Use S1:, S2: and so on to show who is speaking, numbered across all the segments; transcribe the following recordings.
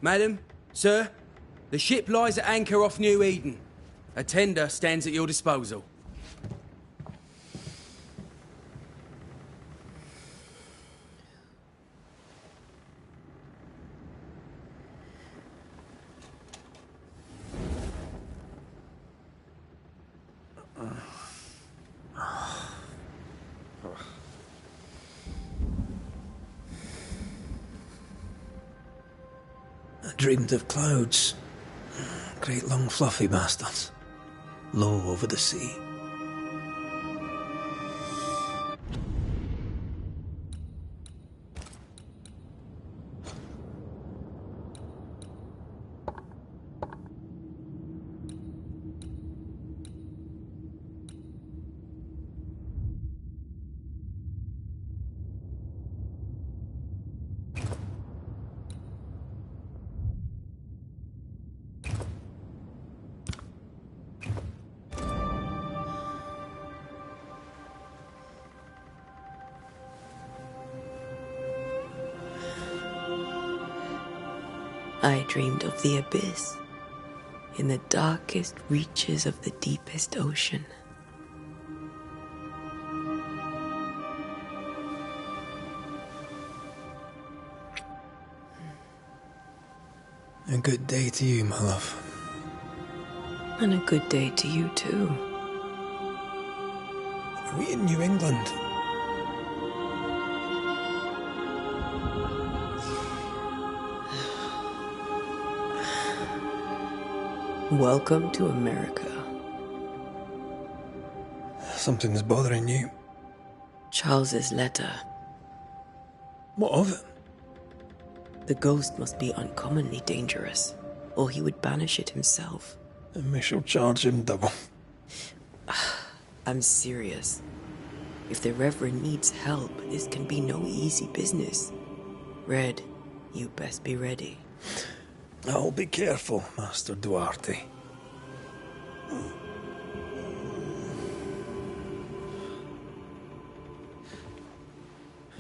S1: Madam, sir, the ship lies at anchor off New Eden. A tender stands at your disposal.
S2: I dreamed of clouds. Great long fluffy bastards. Low over the sea.
S3: I dreamed of the abyss, in the darkest reaches of the deepest ocean.
S2: A good day to you, my love.
S3: And a good day to you, too.
S2: Are we in New England?
S3: Welcome to America.
S2: Something's bothering you.
S3: Charles's letter.
S2: What of it?
S3: The ghost must be uncommonly dangerous, or he would banish it himself.
S2: And we shall charge him double.
S3: I'm serious. If the Reverend needs help, this can be no easy business. Red, you best be ready.
S2: I'll be careful, Master Duarte.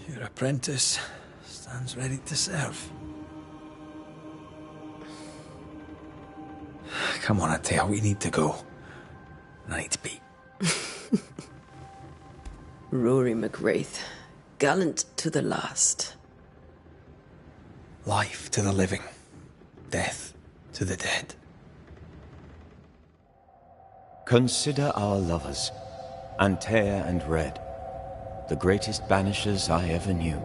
S2: Your apprentice stands ready to serve. Come on, Atea, we need to go. Night beat.
S3: Rory McWraith, gallant to the last.
S2: Life to the living. Death to the dead.
S4: Consider our lovers, Antea and Red, the greatest banishers I ever knew.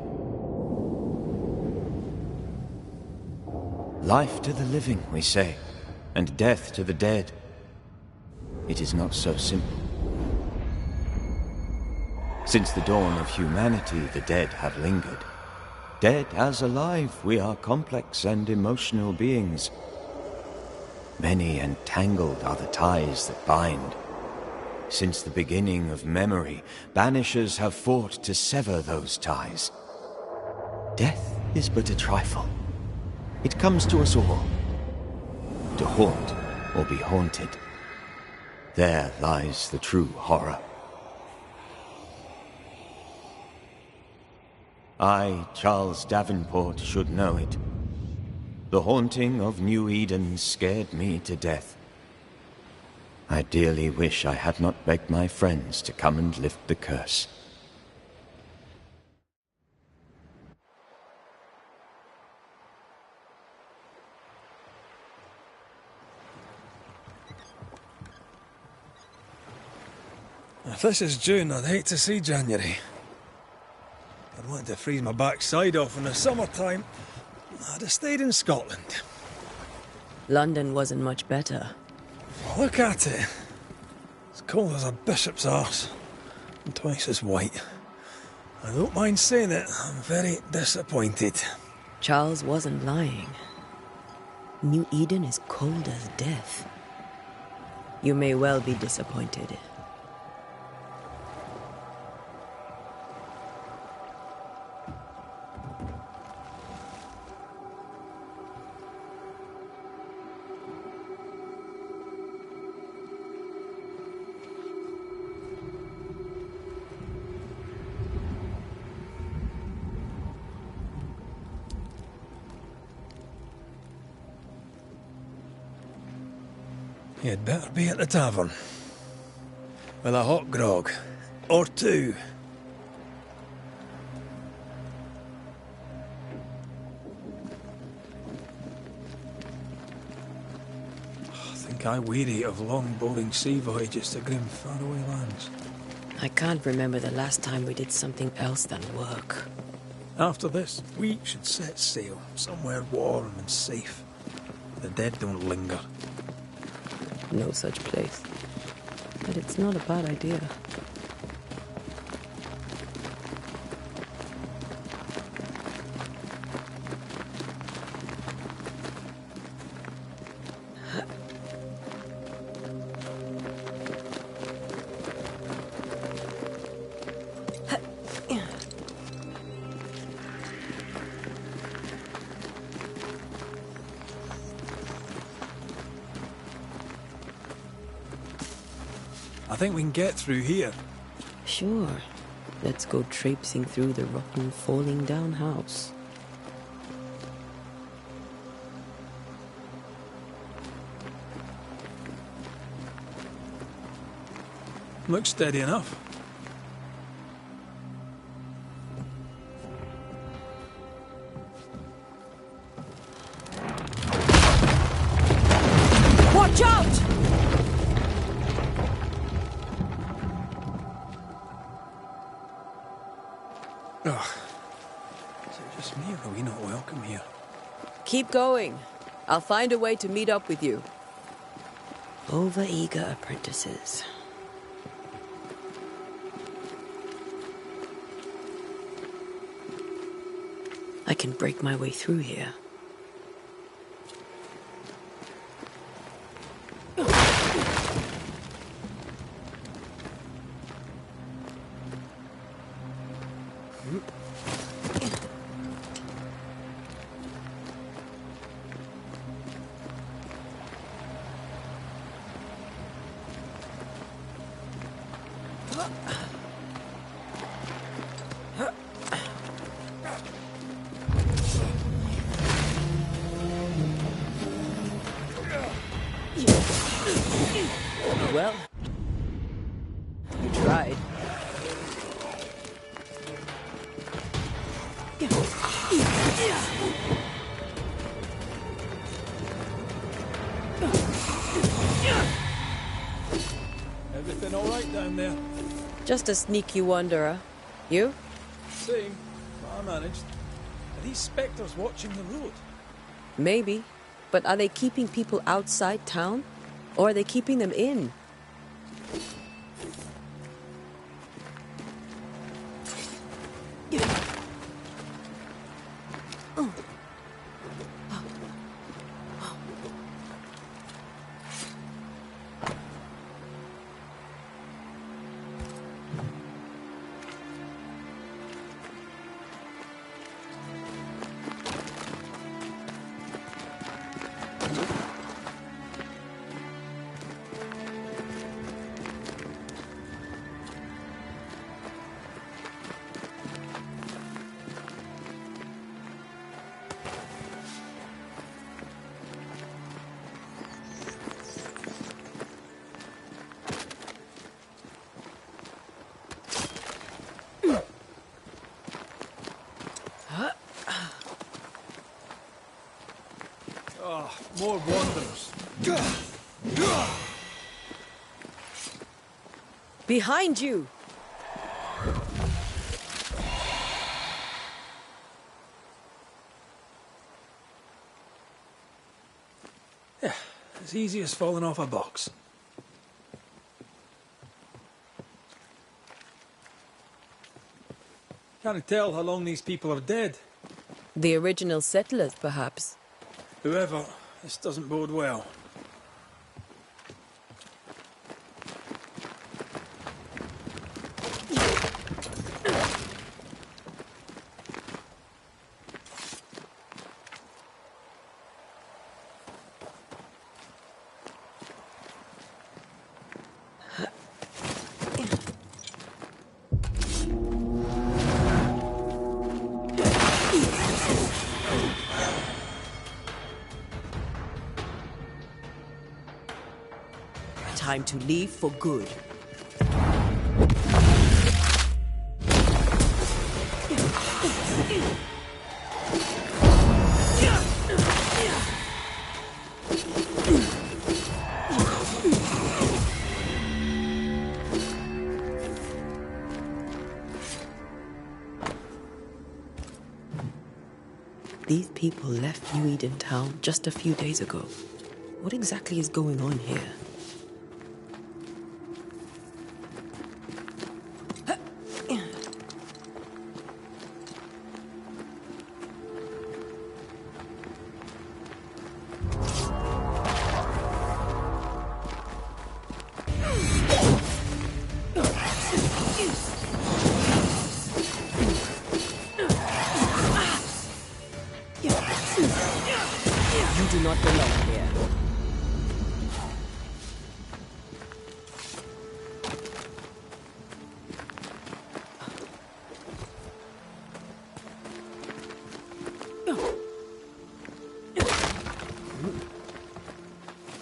S4: Life to the living, we say, and death to the dead. It is not so simple. Since the dawn of humanity, the dead have lingered. Dead as alive, we are complex and emotional beings. Many and tangled are the ties that bind. Since the beginning of memory, banishers have fought to sever those ties. Death is but a trifle. It comes to us all. To haunt or be haunted. There lies the true horror. I, Charles Davenport, should know it. The haunting of New Eden scared me to death. I dearly wish I had not begged my friends to come and lift the curse.
S2: If this is June, I'd hate to see January. I'd wanted to freeze my backside off in the summertime. I'd have stayed in Scotland.
S3: London wasn't much better.
S2: Look at it. As cold as a bishop's arse. And twice as white. I don't mind saying it, I'm very disappointed.
S3: Charles wasn't lying. New Eden is cold as death. You may well be disappointed.
S2: You'd better be at the tavern. With a hot grog. Or two. I think I weary of long, boring sea voyages to grim, faraway lands.
S3: I can't remember the last time we did something else than work.
S2: After this, we should set sail somewhere warm and safe. The dead don't linger.
S3: No such place. But it's not a bad idea.
S2: I think we can get through here.
S3: Sure. Let's go traipsing through the rotten, falling down house.
S2: Looks steady enough.
S3: Watch out!
S2: Ugh. Is it just me, or are we not welcome here?
S3: Keep going. I'll find a way to meet up with you. Over-eager apprentices. I can break my way through here. Well, you tried.
S2: Everything all right down there?
S3: Just a sneaky wanderer. You?
S2: Same. But I managed. Are these spectres watching the road?
S3: Maybe. But are they keeping people outside town? Or are they keeping them in?
S2: Ah, more wanderers.
S3: Behind you!
S2: Yeah, as easy as falling off a box. Can't tell how long these people are dead.
S3: The original settlers, perhaps.
S2: Whoever, this doesn't bode well.
S3: time to leave for good. These people left New Eden Town just a few days ago. What exactly is going on here? You do not belong here.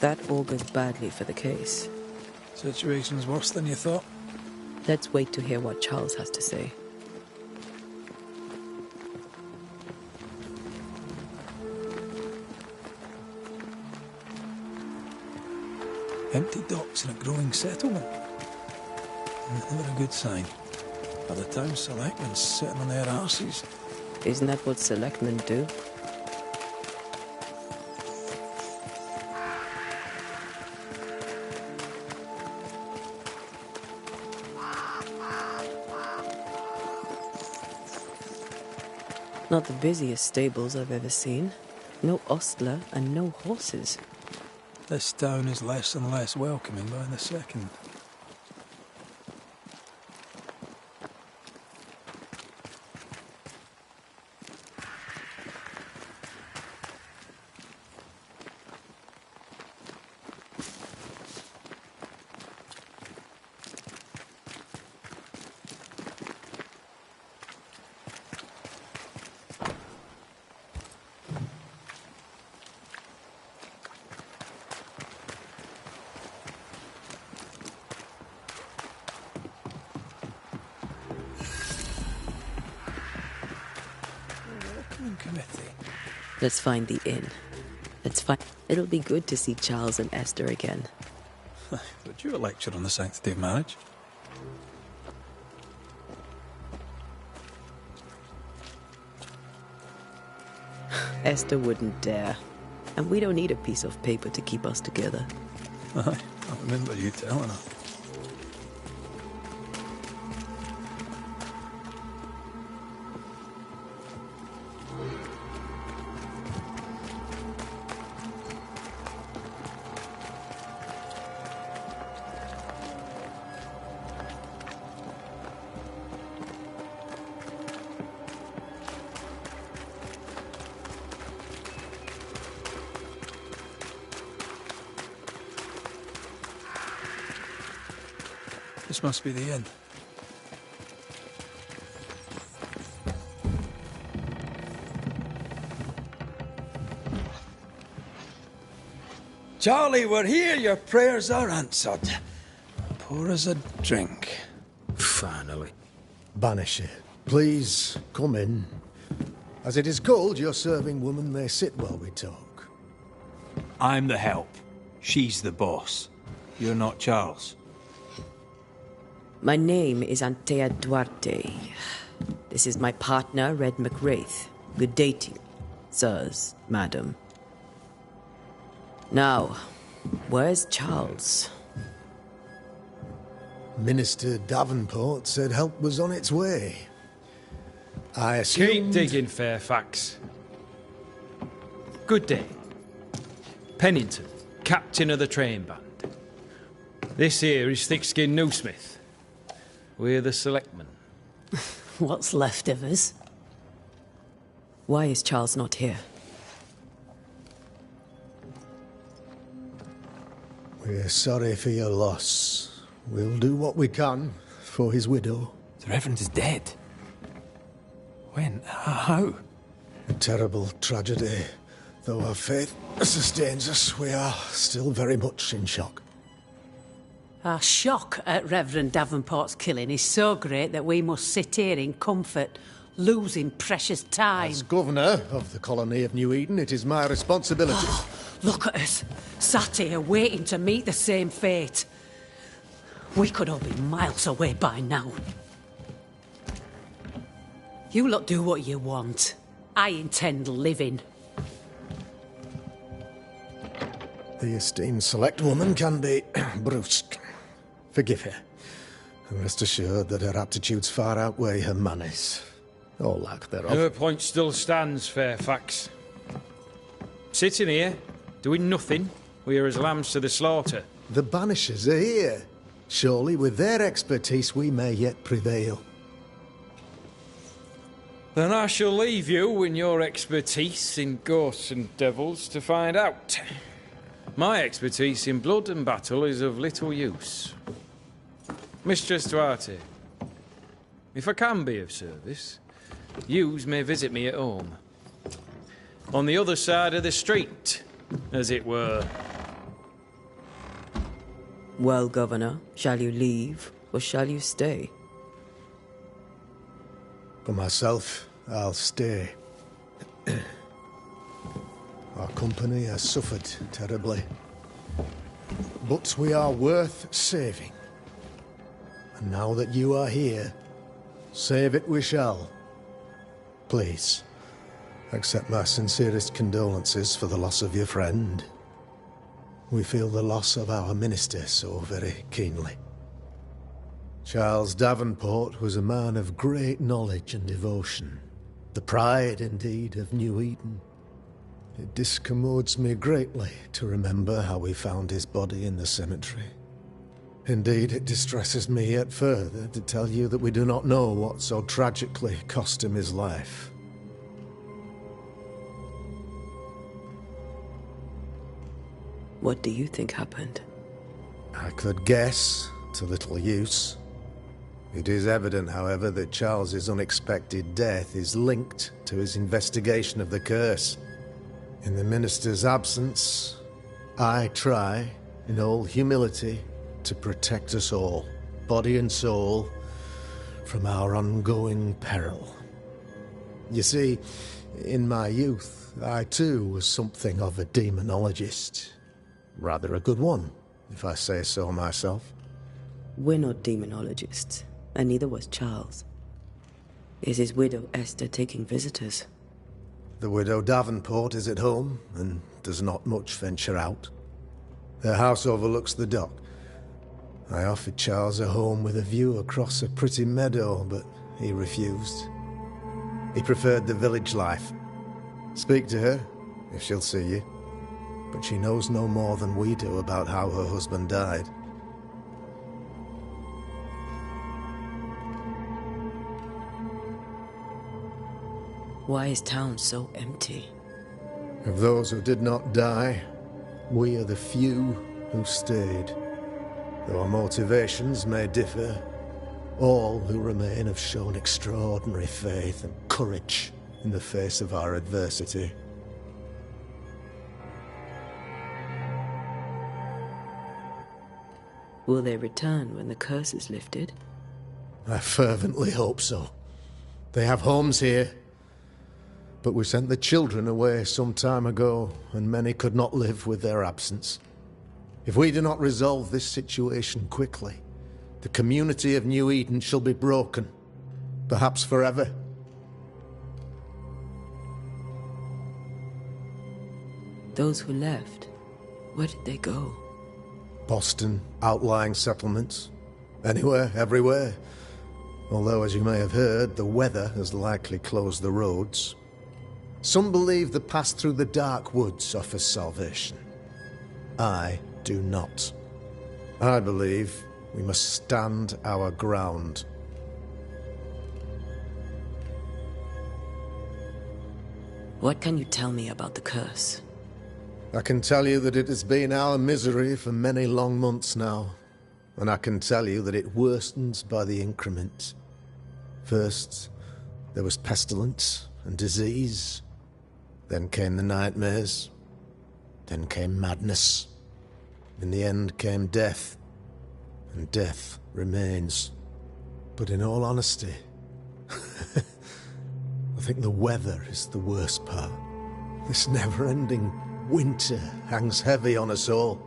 S3: That augurs badly for the case.
S2: Situation's worse than you thought.
S3: Let's wait to hear what Charles has to say.
S2: Empty docks in a growing settlement. Never a good sign. By the town selectmen sitting on their arses.
S3: Isn't that what selectmen do? Not the busiest stables I've ever seen. No ostler and no horses.
S2: This town is less and less welcoming by the second. Committee.
S3: Let's find the inn. It'll be good to see Charles and Esther again.
S2: Would you a lecture on the sanctity of marriage?
S3: Esther wouldn't dare. And we don't need a piece of paper to keep us together.
S2: I remember you telling her. This must be the inn. Charlie, we're here. Your prayers are answered. Pour us a drink.
S1: Finally.
S5: Banisher, please come in. As it is called, your serving woman may sit while we talk.
S2: I'm the help. She's the boss. You're not Charles.
S3: My name is Antea Duarte. This is my partner, Red McWraith. Good day to you, sirs, madam. Now, where's Charles?
S5: Minister Davenport said help was on its way. I assumed...
S6: Keep digging, Fairfax. Good day. Pennington, captain of the train band. This here is Thickskin Newsmith. We're the selectmen.
S3: What's left of us? Why is Charles not here?
S5: We're sorry for your loss. We'll do what we can for his widow.
S2: The Reverend is dead. When? How?
S5: A terrible tragedy. Though our faith sustains us, we are still very much in shock.
S7: Our shock at Reverend Davenport's killing is so great that we must sit here in comfort, losing precious time.
S5: As governor of the colony of New Eden, it is my responsibility.
S7: Look at us, sat here waiting to meet the same fate. We could all be miles away by now. You lot do what you want. I intend living.
S5: The esteemed select woman can be brusque. Forgive her. And rest assured that her aptitudes far outweigh her manners. Or lack thereof.
S6: Her point still stands, Fairfax. Sitting here, doing nothing, we are as lambs to the slaughter.
S5: The Banishers are here. Surely, with their expertise, we may yet prevail.
S6: Then I shall leave you in your expertise in ghosts and devils to find out. My expertise in blood and battle is of little use. Mistress Duarte, if I can be of service, yous may visit me at home. On the other side of the street, as it were.
S3: Well, Governor, shall you leave or shall you stay?
S5: For myself, I'll stay. Our company has suffered terribly. But we are worth saving. And now that you are here, save it we shall. Please, accept my sincerest condolences for the loss of your friend. We feel the loss of our minister so very keenly. Charles Davenport was a man of great knowledge and devotion. The pride, indeed, of New Eden. It discommodes me greatly to remember how we found his body in the cemetery. Indeed, it distresses me yet further to tell you that we do not know what so tragically cost him his life.
S3: What do you think happened?
S5: I could guess, to little use. It is evident, however, that Charles's unexpected death is linked to his investigation of the curse. In the minister's absence, I try, in all humility, to protect us all, body and soul, from our ongoing peril. You see, in my youth, I too was something of a demonologist. Rather a good one, if I say so myself.
S3: We're not demonologists, and neither was Charles. Is his widow Esther taking visitors?
S5: The widow Davenport is at home, and does not much venture out. Their house overlooks the dock. I offered Charles a home with a view across a pretty meadow, but he refused. He preferred the village life. Speak to her, if she'll see you. But she knows no more than we do about how her husband died.
S3: Why is town so empty?
S5: Of those who did not die, we are the few who stayed. Though our motivations may differ, all who remain have shown extraordinary faith and courage in the face of our adversity.
S3: Will they return when the curse is lifted?
S5: I fervently hope so. They have homes here. But we sent the children away some time ago, and many could not live with their absence. If we do not resolve this situation quickly, the community of New Eden shall be broken, perhaps forever.
S3: Those who left, where did they go?
S5: Boston, outlying settlements. Anywhere, everywhere. Although, as you may have heard, the weather has likely closed the roads. Some believe the path through the dark woods offers salvation. I do not. I believe we must stand our ground.
S3: What can you tell me about the curse?
S5: I can tell you that it has been our misery for many long months now, and I can tell you that it worsens by the increment. First, there was pestilence and disease. Then came the nightmares. Then came madness. In the end came death. and death remains. But in all honesty, I think the weather is the worst part. This never-ending winter hangs heavy on us all.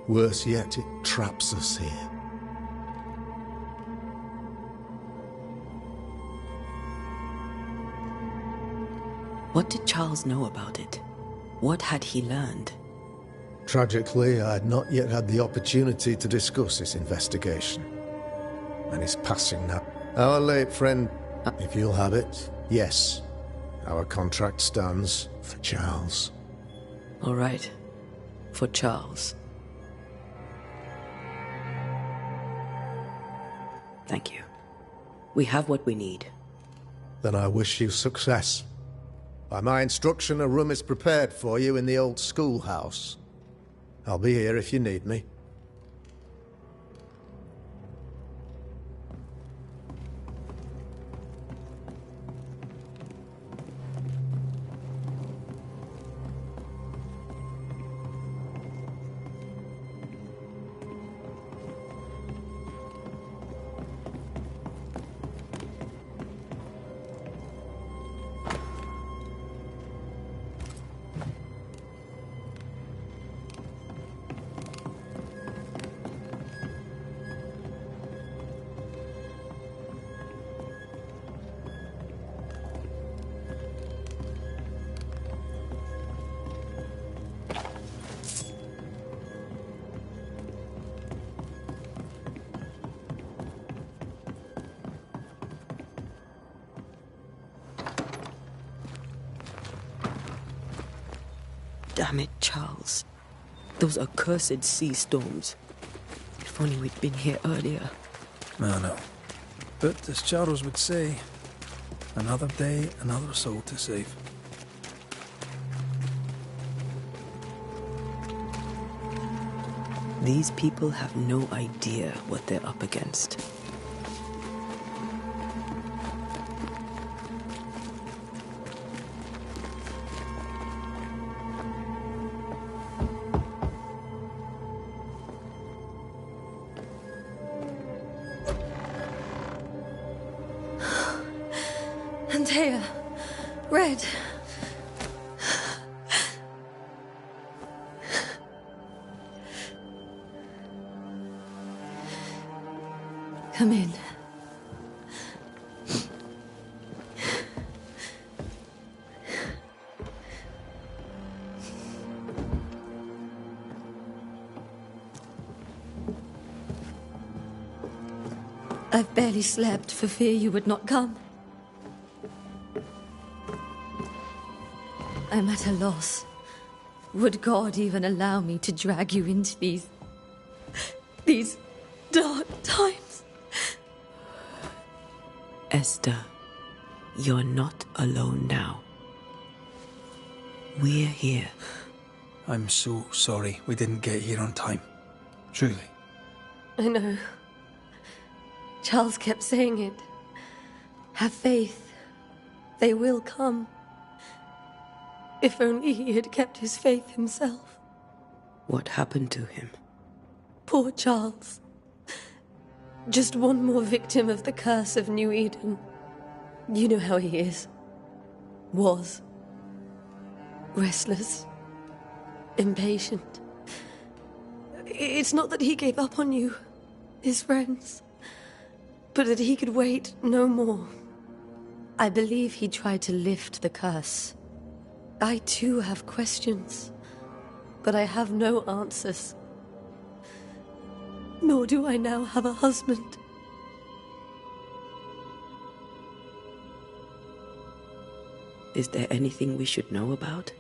S5: Worse yet, it traps us here.
S3: What did Charles know about it? What had he learned?
S5: Tragically, I had not yet had the opportunity to discuss this investigation. And his passing now. Our late friend, if you'll have it, yes. Our contract stands for Charles.
S3: All right. For Charles. Thank you. We have what we need.
S5: Then I wish you success. By my instruction, a room is prepared for you in the old schoolhouse. I'll be here if you need me.
S3: Damn it, Charles. Those accursed sea storms. If only we'd been here earlier.
S2: I know. But as Charles would say, another day, another soul to save.
S3: These people have no idea what they're up against.
S8: Antea, Red. Come in. I've barely slept for fear you would not come. I'm at a loss. Would God even allow me to drag you into these dark times?
S3: Esther, you're not alone now. We're here.
S2: I'm so sorry we didn't get here on time. Truly.
S8: I know. Charles kept saying it. Have faith. They will come. If only he had kept his faith himself.
S3: What happened to him?
S8: Poor Charles. Just one more victim of the curse of New Eden. You know how he is. Was. Restless. Impatient. It's not that he gave up on you, his friends, but that he could wait no more. I believe he tried to lift the curse. I too have questions, but I have no answers. Nor do I now have a husband.
S3: Is there anything we should know about?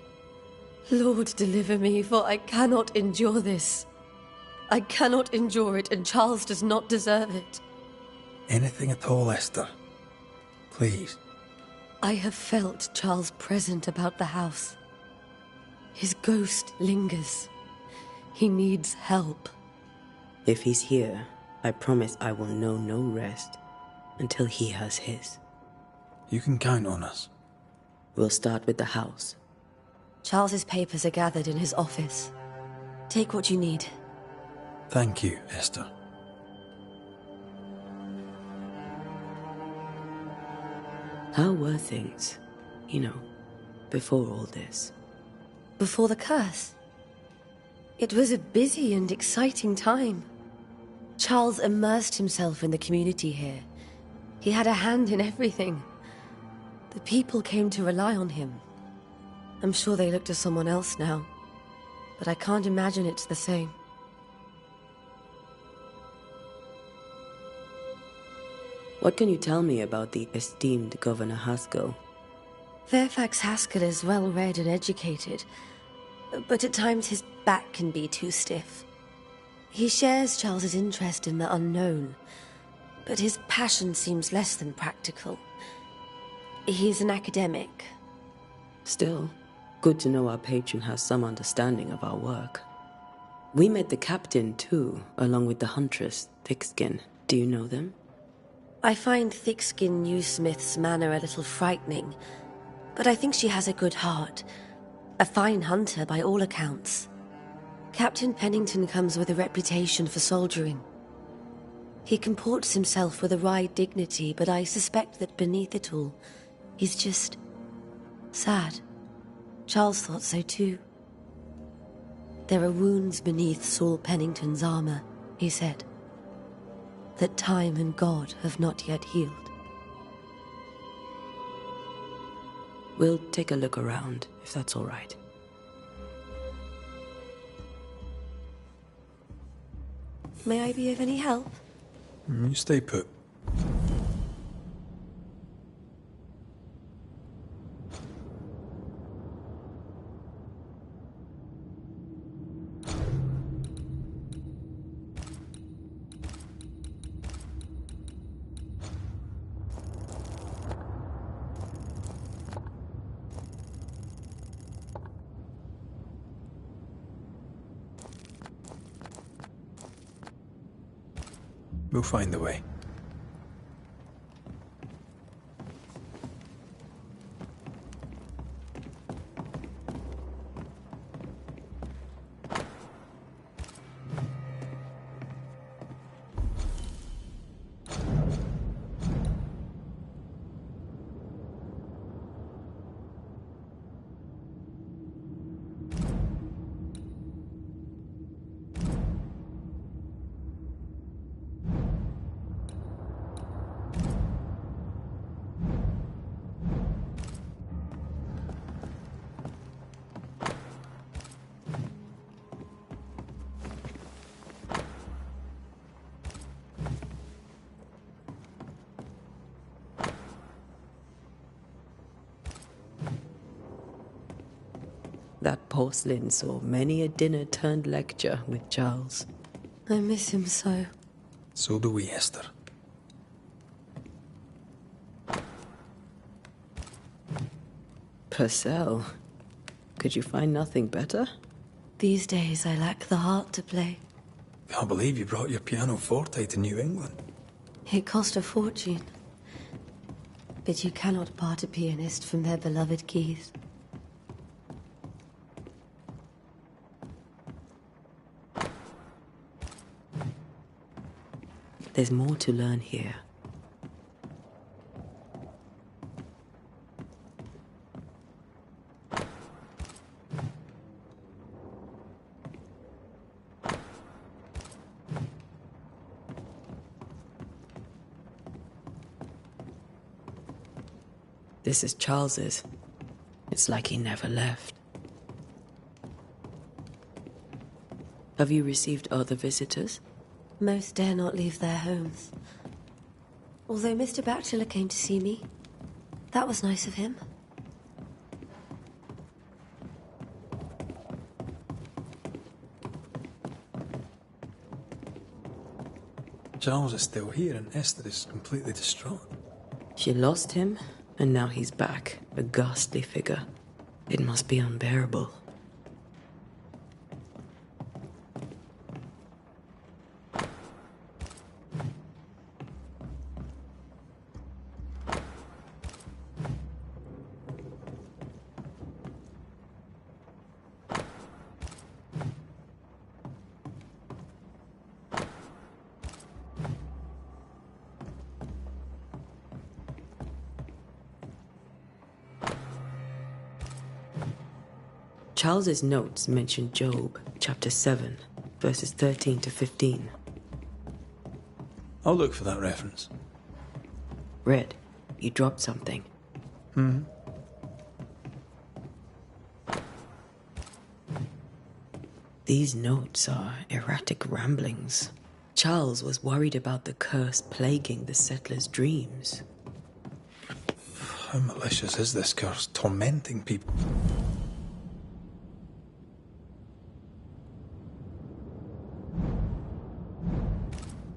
S8: Lord, deliver me, for I cannot endure this. I cannot endure it, and Charles does not deserve it.
S2: Anything at all, Esther. Please.
S8: I have felt Charles present about the house. His ghost lingers. He needs help.
S3: If he's here, I promise I will know no rest until he has his.
S2: You can count on us.
S3: We'll start with the house.
S8: Charles's papers are gathered in his office. Take what you need.
S2: Thank you, Esther.
S3: How were things, before all this?
S8: Before the curse. It was a busy and exciting time. Charles immersed himself in the community here. He had a hand in everything. The people came to rely on him. I'm sure they look to someone else now, but I can't imagine it's the same.
S3: What can you tell me about the esteemed Governor Haskell?
S8: Fairfax Haskell is well-read and educated, but at times his back can be too stiff. He shares Charles's interest in the unknown, but his passion seems less than practical. He's an academic.
S3: Still, good to know our patron has some understanding of our work. We met the captain, too, along with the huntress, Thickskin. Do you know them?
S8: I find Thickskin Newsmith's manner a little frightening, but I think she has a good heart. A fine hunter by all accounts. Captain Pennington comes with a reputation for soldiering. He comports himself with a wry dignity, but I suspect that beneath it all, he's just sad. Charles thought so too. There are wounds beneath Saul Pennington's armor, he said, that time and God have not yet healed.
S3: We'll take a look around, if that's all right.
S8: May I be of any help?
S2: You stay put. We'll find a way.
S3: That porcelain saw many a dinner-turned-lecture with Charles.
S8: I miss him so.
S2: So do we, Esther.
S3: Purcell. Could you find nothing better?
S8: These days I lack the heart to play.
S2: Can't believe you brought your pianoforte to New England.
S8: It cost a fortune. But you cannot part a pianist from their beloved keys.
S3: There's more to learn here. This is Charles's. It's like he never left. Have you received other visitors?
S8: Most dare not leave their homes. Although Mr. Batchelor came to see me. That was nice of him.
S2: Charles is still here and Esther is completely distraught.
S3: She lost him, and now he's back, a ghastly figure. It must be unbearable. Charles's notes mention Job, chapter 7, verses 13 to 15.
S2: I'll look for that reference.
S3: Red, you dropped something. These notes are erratic ramblings. Charles was worried about the curse plaguing the settlers' dreams.
S2: How malicious is this curse, tormenting people?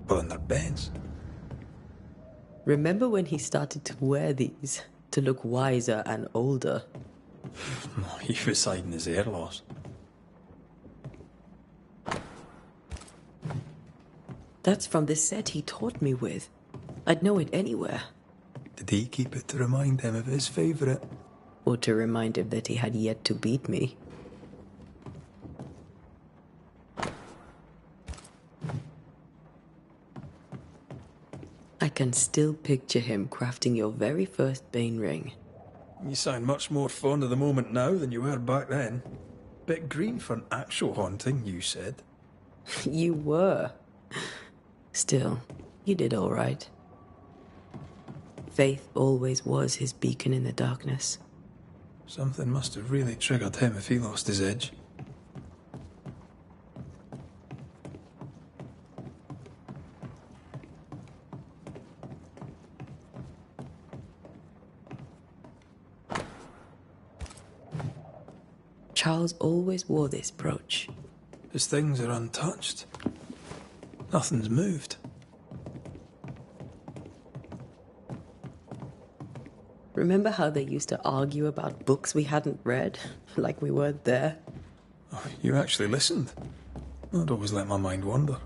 S2: Well, in their beds.
S3: Remember when he started to wear these to look wiser and older?
S2: He was hiding his hair loss.
S3: That's from the set he taught me with. I'd know it anywhere.
S2: Did he keep it to remind him of his favourite?
S3: Or to remind him that he had yet to beat me. I can still picture him crafting your very first Bane ring.
S2: You sound much more fond of the moment now than you were back then. Bit green for an actual haunting, you said.
S3: You were. Still, you did all right. Faith always was his beacon in the darkness.
S2: Something must have really triggered him if he lost his edge.
S3: Charles always wore this brooch.
S2: His things are untouched. Nothing's moved.
S3: Remember how they used to argue about books we hadn't read? Like we weren't there?
S2: Oh, you actually listened. I'd always let my mind wander.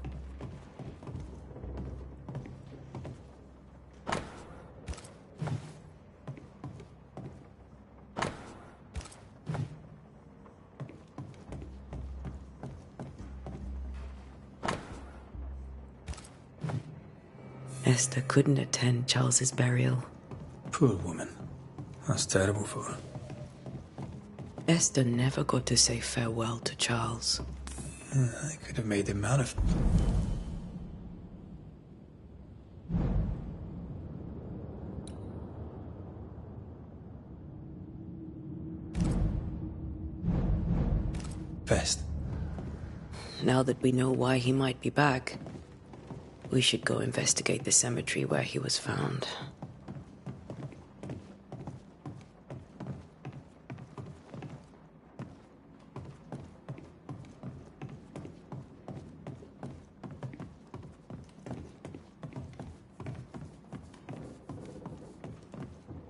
S3: Esther couldn't attend Charles's burial.
S2: Poor woman. That's terrible for her.
S3: Esther never got to say farewell to Charles.
S2: I could have made him man of... Best.
S3: Now that we know why he might be back, we should go investigate the cemetery where he was found.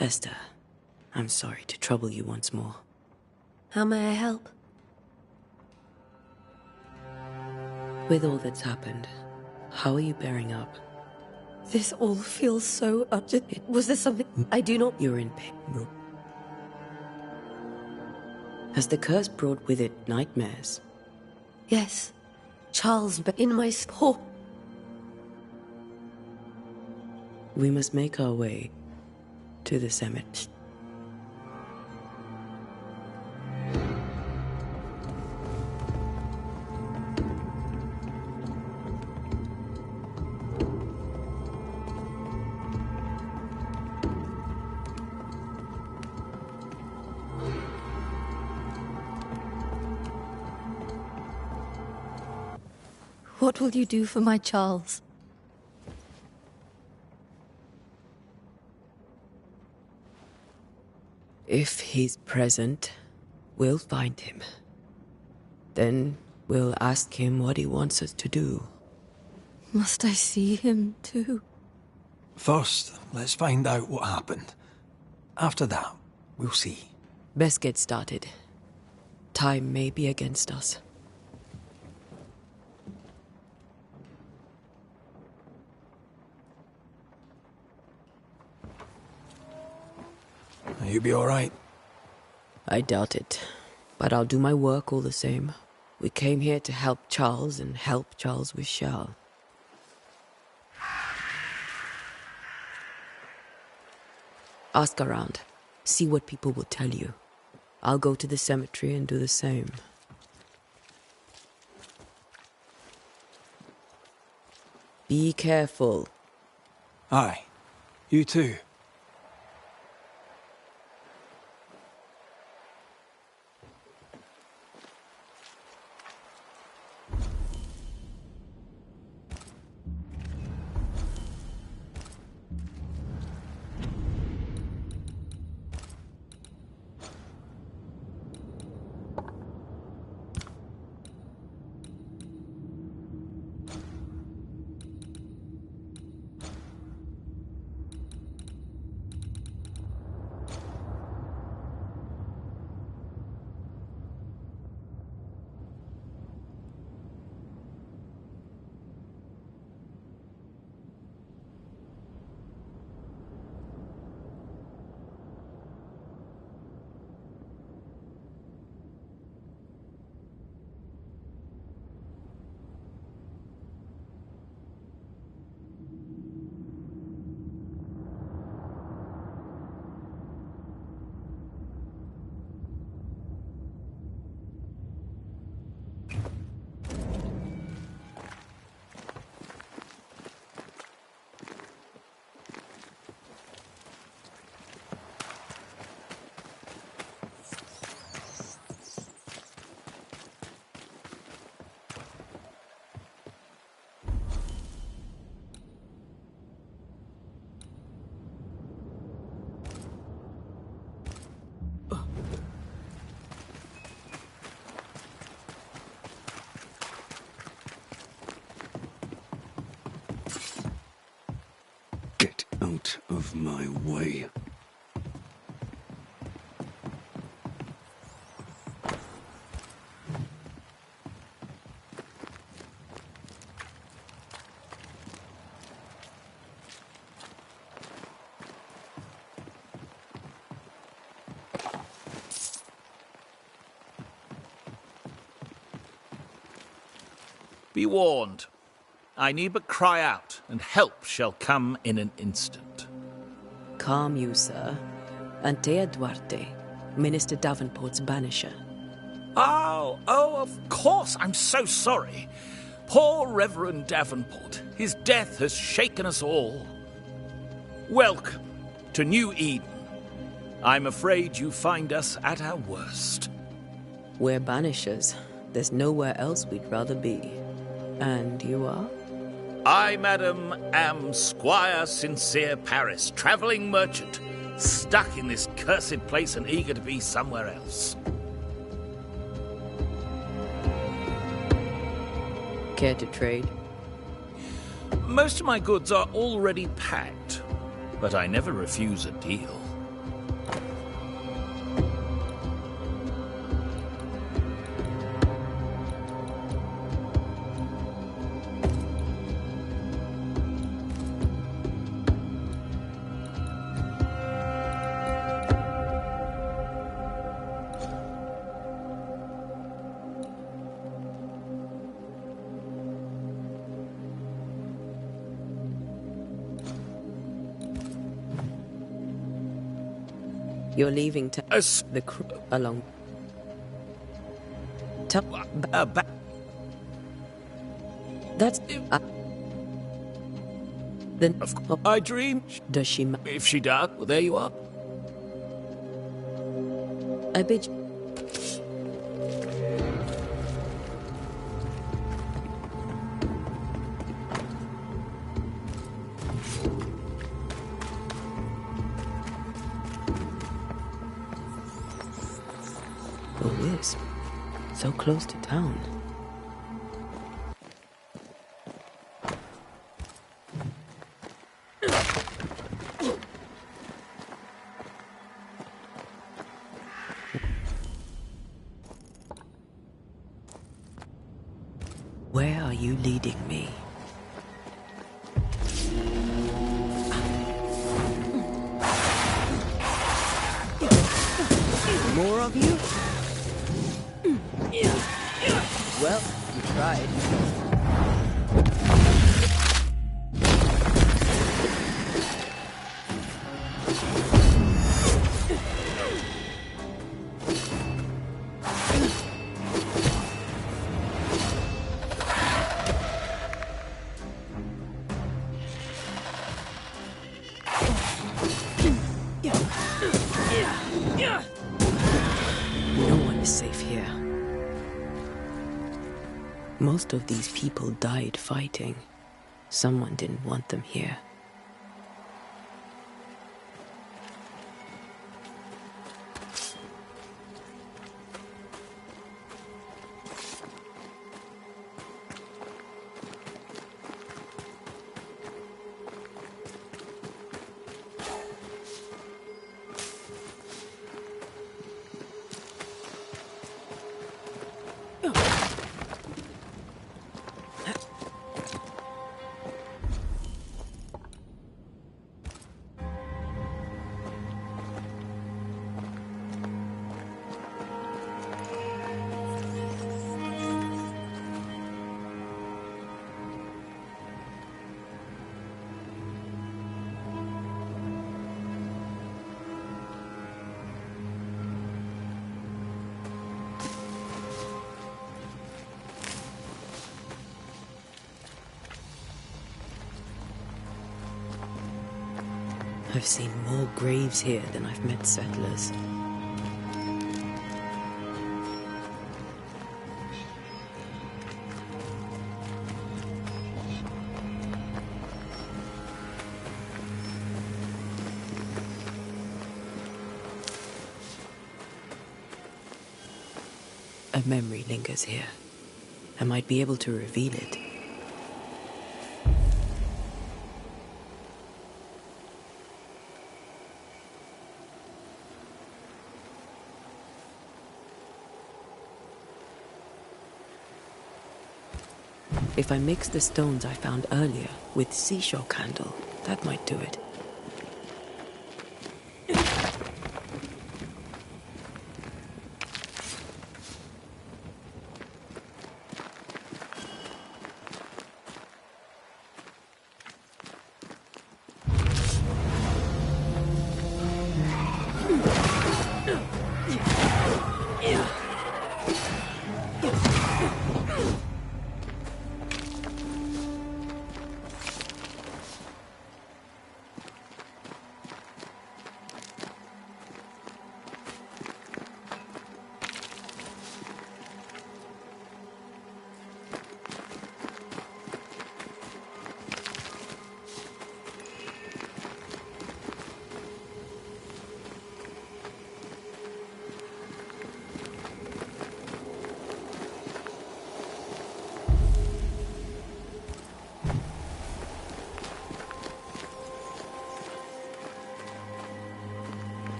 S3: Esther, I'm sorry to trouble you once more.
S8: How may I help?
S3: With all that's happened, how are you bearing up?
S8: This all feels so urgent. Was there something I do not...
S3: You're in pain.
S2: No.
S3: Has the curse brought with it nightmares?
S8: Yes. Charles, but in my soul.
S3: We must make our way to the cemetery.
S9: What will you do for my Charles?
S3: If he's present, we'll find him. Then we'll ask him what he wants us to do.
S9: Must I see him too?
S2: First, let's find out what happened. After that, we'll see.
S3: Best get started. Time may be against us.
S2: You'll be all right.
S3: I doubt it, but I'll do my work all the same. We came here to help Charles, and help Charles we shall. Ask around. See what people will tell you. I'll go to the cemetery and do the same. Be careful.
S2: Aye. You too.
S10: Get out of my way.
S11: Be warned. I need but cry out, and help shall come in an instant.
S3: Calm you, sir. Antea Duarte, Minister Davenport's banisher.
S11: Oh, of course. I'm so sorry. Poor Reverend Davenport. His death has shaken us all. Welcome to New Eden. I'm afraid you find us at our worst.
S3: We're banishers. There's nowhere else we'd rather be. And you are?
S11: I, madam, am Squire Sincere Paris, travelling merchant, stuck in this cursed place and eager to be somewhere else.
S3: Care to trade?
S11: Most of my goods are already packed, but I never refuse a deal.
S3: You're leaving the crew along. That's then.
S11: I dream.
S3: Does she?
S11: If she does, well, there you are.
S3: I bid you. A wisp, so close to town. Where are you leading me? More of you? Well, you tried. Most of these people died fighting. Someone didn't want them here. I've seen more graves here than I've met settlers. A memory lingers here. I might be able to reveal it. If I mix the stones I found earlier with seashore candle, that might do it.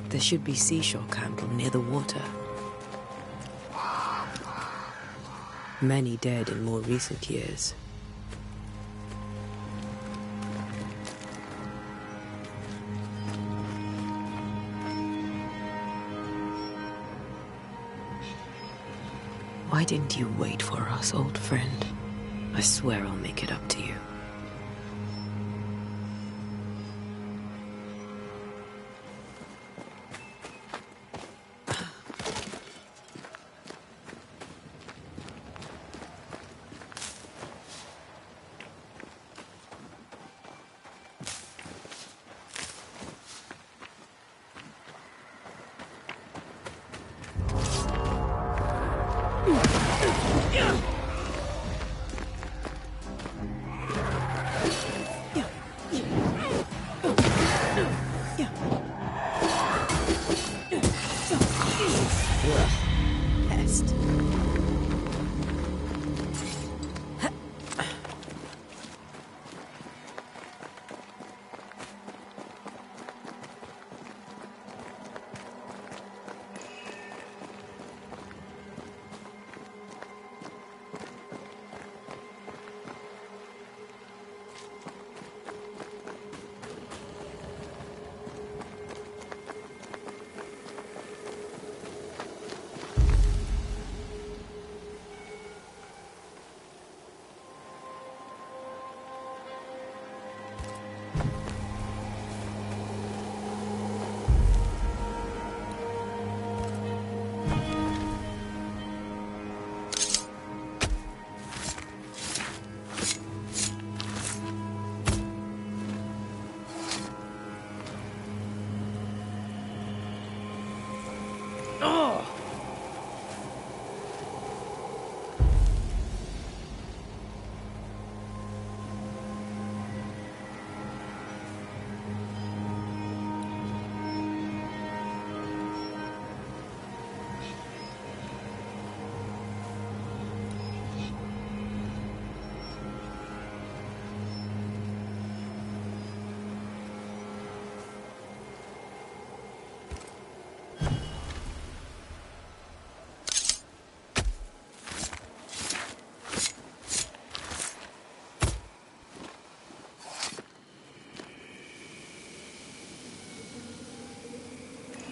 S3: There should be seashore candle near the water. Many dead in more recent years. Why didn't you wait for us, old friend? I swear I'll make it up to you.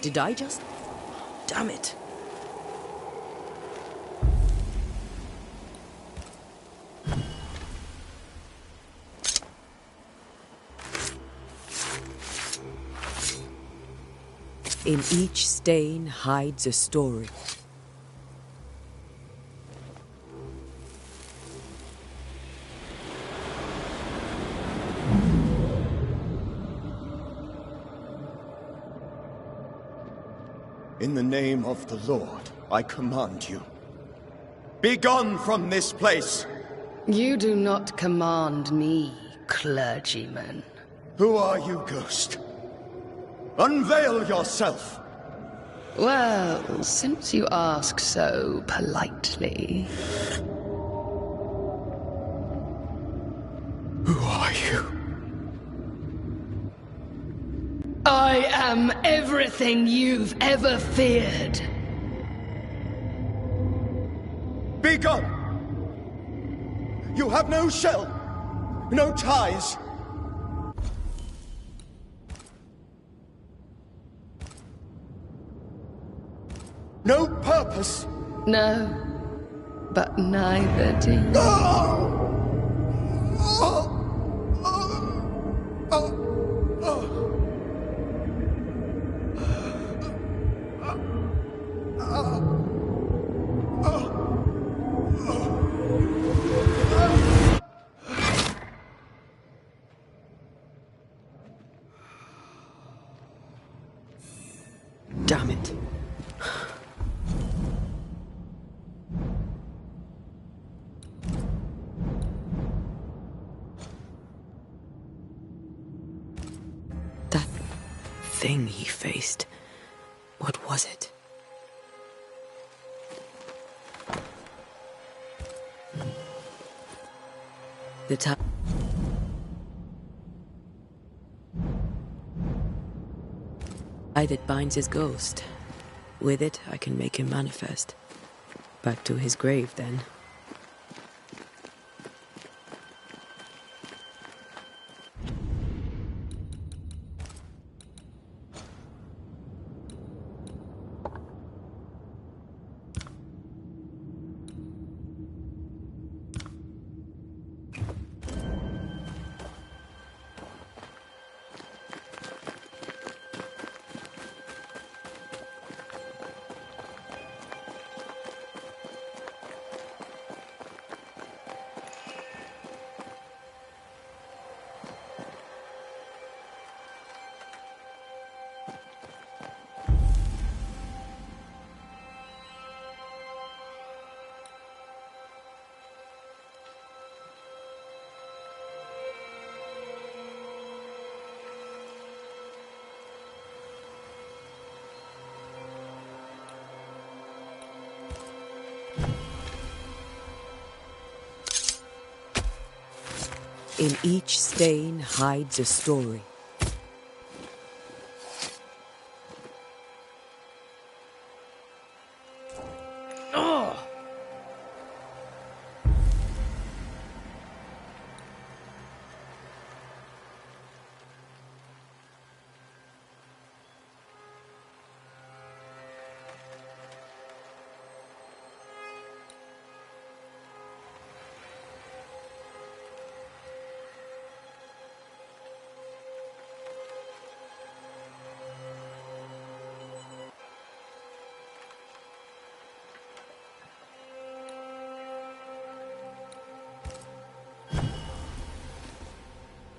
S3: Did I just... Damn it. In each stain hides a story.
S4: In the name of the Lord, I command you. Begone from this place!
S12: You do not command me, clergyman.
S4: Who are you, ghost? Unveil yourself!
S12: Well, since you ask so politely...
S4: Who are you?
S12: I am everything you've ever feared.
S4: Begone! You have no shell, no ties. No purpose.
S12: No, but neither do you.
S3: Damn it. That thing he faced, what was it? The time. That binds his ghost. With it, I can make him manifest. Back to his grave, then. In each stain hides a story.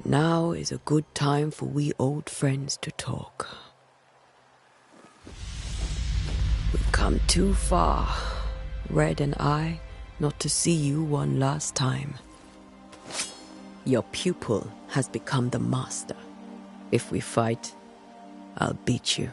S3: Now is a good time for we old friends to talk. We've come too far, Red and I, not to see you one last time. Your pupil has become the master. If we fight, I'll beat you.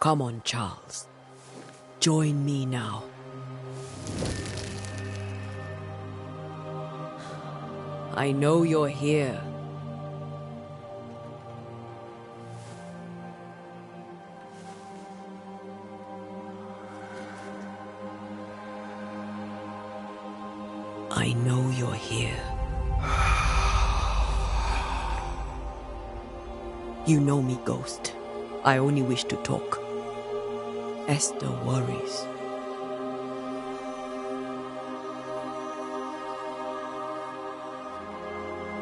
S3: Come on, Charles. Join me now. I know you're here. I know you're here. You know me, Ghost. I only wish to talk. Esther worries.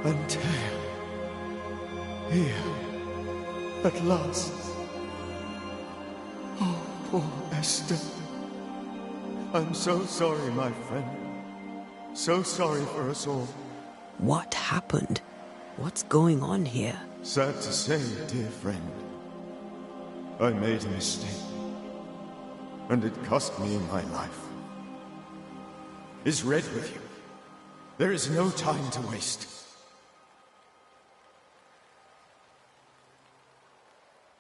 S13: Antea. Here. At last. Oh, poor Esther. I'm so sorry, my friend. So sorry for us all.
S3: What happened? What's going on here?
S13: Sad to say, dear friend. I made a mistake. And it cost me my life. Is Red with you? There is no time to waste.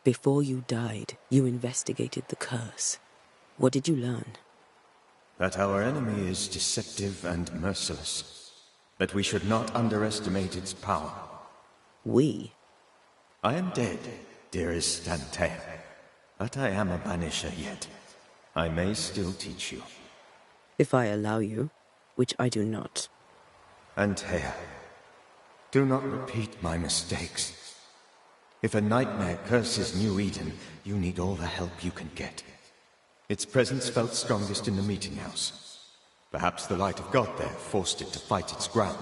S3: Before you died, you investigated the curse. What did you learn?
S4: That our enemy is deceptive and merciless. That we should not underestimate its power.
S3: We?
S4: I am dead, dearest Antea. But I am a Banisher yet. I may still teach you.
S3: If I allow you, which I do not.
S4: Antea, do not repeat my mistakes. If a nightmare curses New Eden, you need all the help you can get. Its presence felt strongest in the meeting house. Perhaps the light of God there forced it to fight its ground.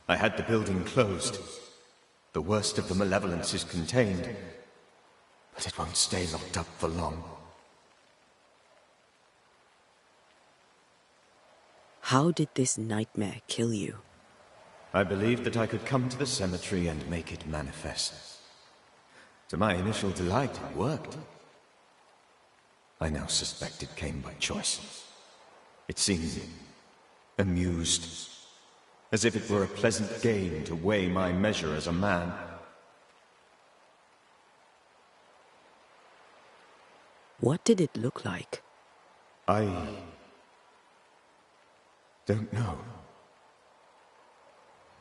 S4: I had the building closed. The worst of the malevolence is contained, but it won't stay locked up for long.
S3: How did this nightmare kill you?
S4: I believed that I could come to the cemetery and make it manifest. To my initial delight, it worked. I now suspect it came by choice. It seemed amused, as if it were a pleasant game to weigh my measure as a man.
S3: What did it look like?
S4: I don't know.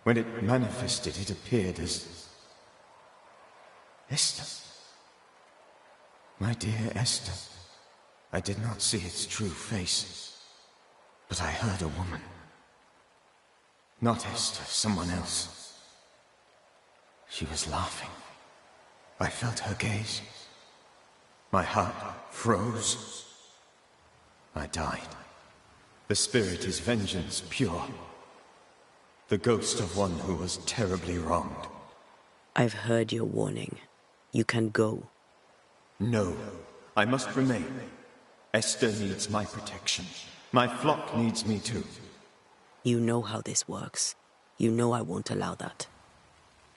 S4: When it manifested, it appeared as Esther. My dear Esther. I did not see its true face, but I heard a woman. Not Esther, someone else. She was laughing. I felt her gaze. My heart froze. I died. The spirit is vengeance pure. The ghost of one who was terribly wronged.
S3: I've heard your warning. You can go.
S4: No, I must remain. Esther needs my protection. My flock needs me too.
S3: You know how this works. You know I won't allow that.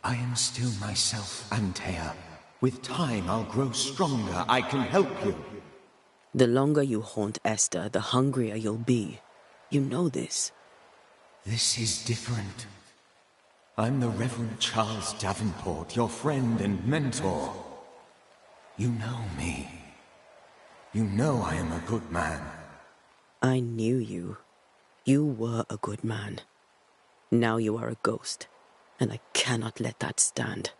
S4: I am still myself, Antea. With time, I'll grow stronger. I can help you.
S3: The longer you haunt Esther, the hungrier you'll be. You know this.
S4: This is different. I'm the Reverend Charles Davenport, your friend and mentor. You know me. You know I am a good man.
S3: I knew you. You were a good man. Now you are a ghost, and I cannot let that stand.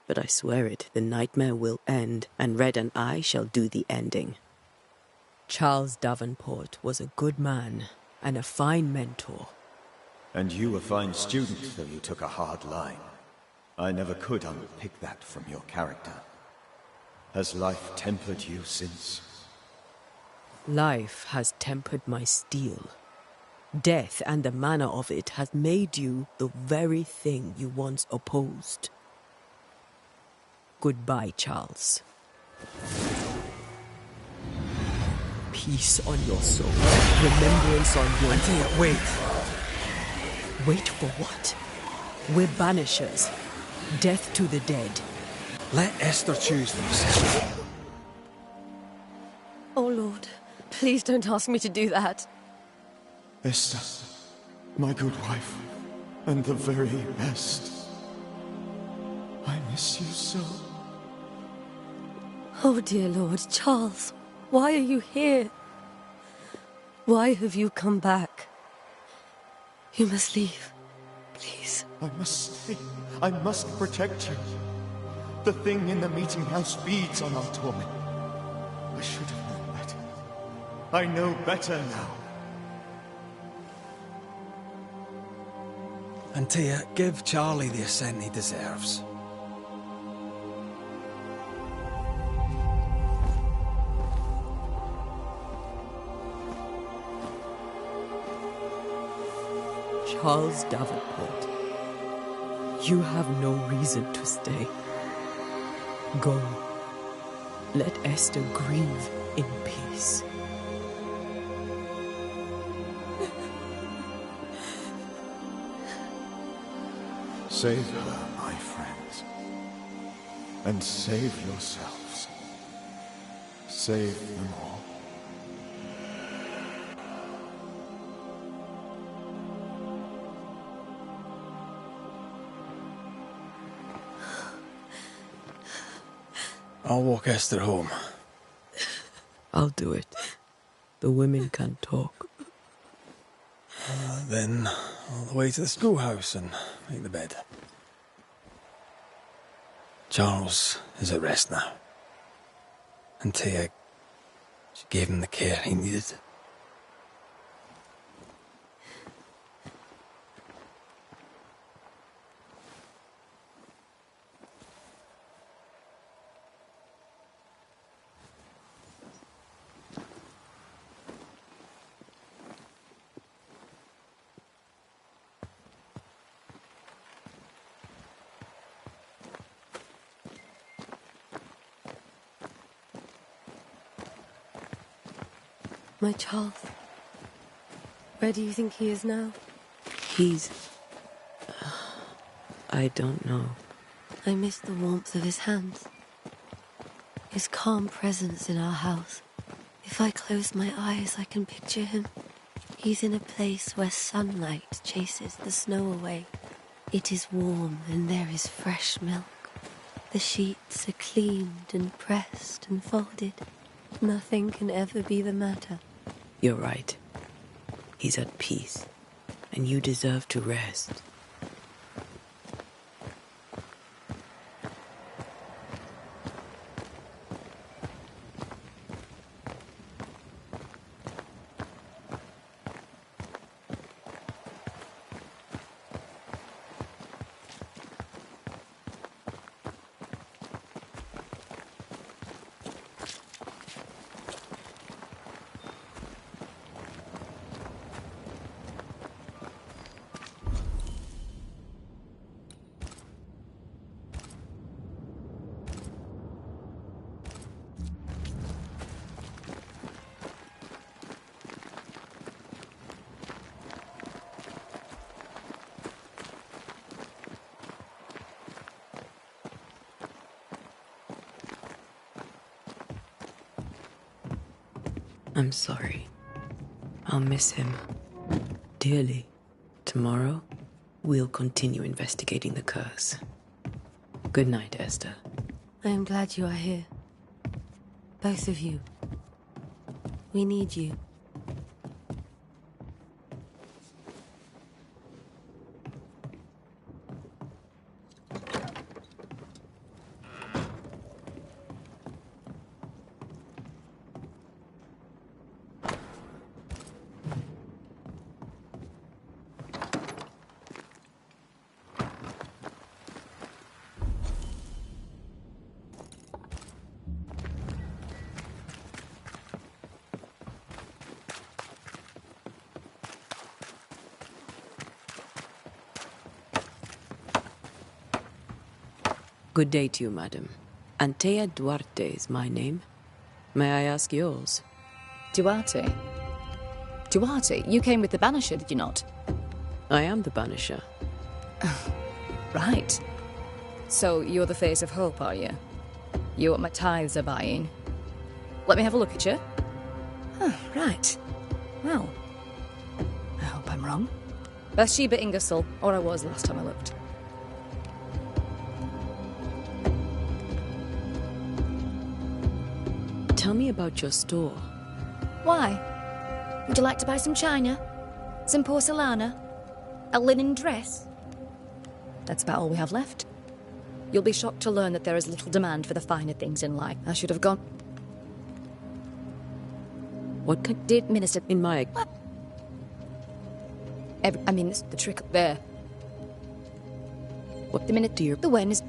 S3: But I swear it, the nightmare will end, and Red and I shall do the ending. Charles Davenport was a good man, and a fine mentor.
S4: And you a fine student, though you took a hard line. I never could unpick that from your character. Has life tempered you since?
S3: Life has tempered my steel. Death and the manner of it has made you the very thing you once opposed. Goodbye, Charles. Peace on your soul. Remembrance on your...
S2: Antea, wait.
S3: Wait for what? We're Banishers. Death to the dead.
S2: Let Esther choose for herself.
S8: Oh, Lord. Please don't ask me to do that.
S13: Esther, my good wife, and the very best. I miss you so.
S8: Oh, dear Lord, Charles, why are you here? Why have you come back? You must leave, please.
S13: I must stay. I must protect you. The thing in the meeting house feeds on our torment. I should have known better. I know better now.
S2: Antea, give Charlie the ascent he deserves.
S3: Charles Davenport, you have no reason to stay. Go. Let Esther grieve in peace.
S13: Save her, my friends. And save yourselves. Save them all.
S2: I'll walk Esther home.
S3: I'll do it. The women can talk.
S2: Then all the way to the schoolhouse and make the bed. Charles is at rest now. Antea, she gave him the care he needed.
S8: My Charles. Where do you think he is now?
S3: He's... I don't know.
S8: I miss the warmth of his hands. His calm presence in our house. If I close my eyes, I can picture him. He's in a place where sunlight chases the snow away. It is warm and there is fresh milk. The sheets are cleaned and pressed and folded. Nothing can ever be the matter.
S3: You're right. He's at peace, and you deserve to rest. I'm sorry. I'll miss him dearly. Tomorrow, we'll continue investigating the curse. Good night, Esther.
S8: I am glad you are here. Both of you. We need you.
S3: Good day to you, madam. Antea Duarte is my name. May I ask yours?
S14: Duarte? Duarte? You came with the Banisher, did you not?
S3: I am the Banisher.
S14: Right. So you're the face of hope, are you? You're what my tithes are buying. Let me have a look at you. Huh, right. Well, I hope I'm wrong. Bathsheba Ingersoll, or I was last time I looked.
S3: Tell me about your store.
S14: Why? Would you like to buy some china? Some porcelana? A linen dress? That's about all we have left. You'll be shocked to learn that there is little demand for the finer things in life. I should have gone...
S3: What
S14: did Minister...
S3: In my...
S14: I mean, the trick there. What the minute do you? The when is.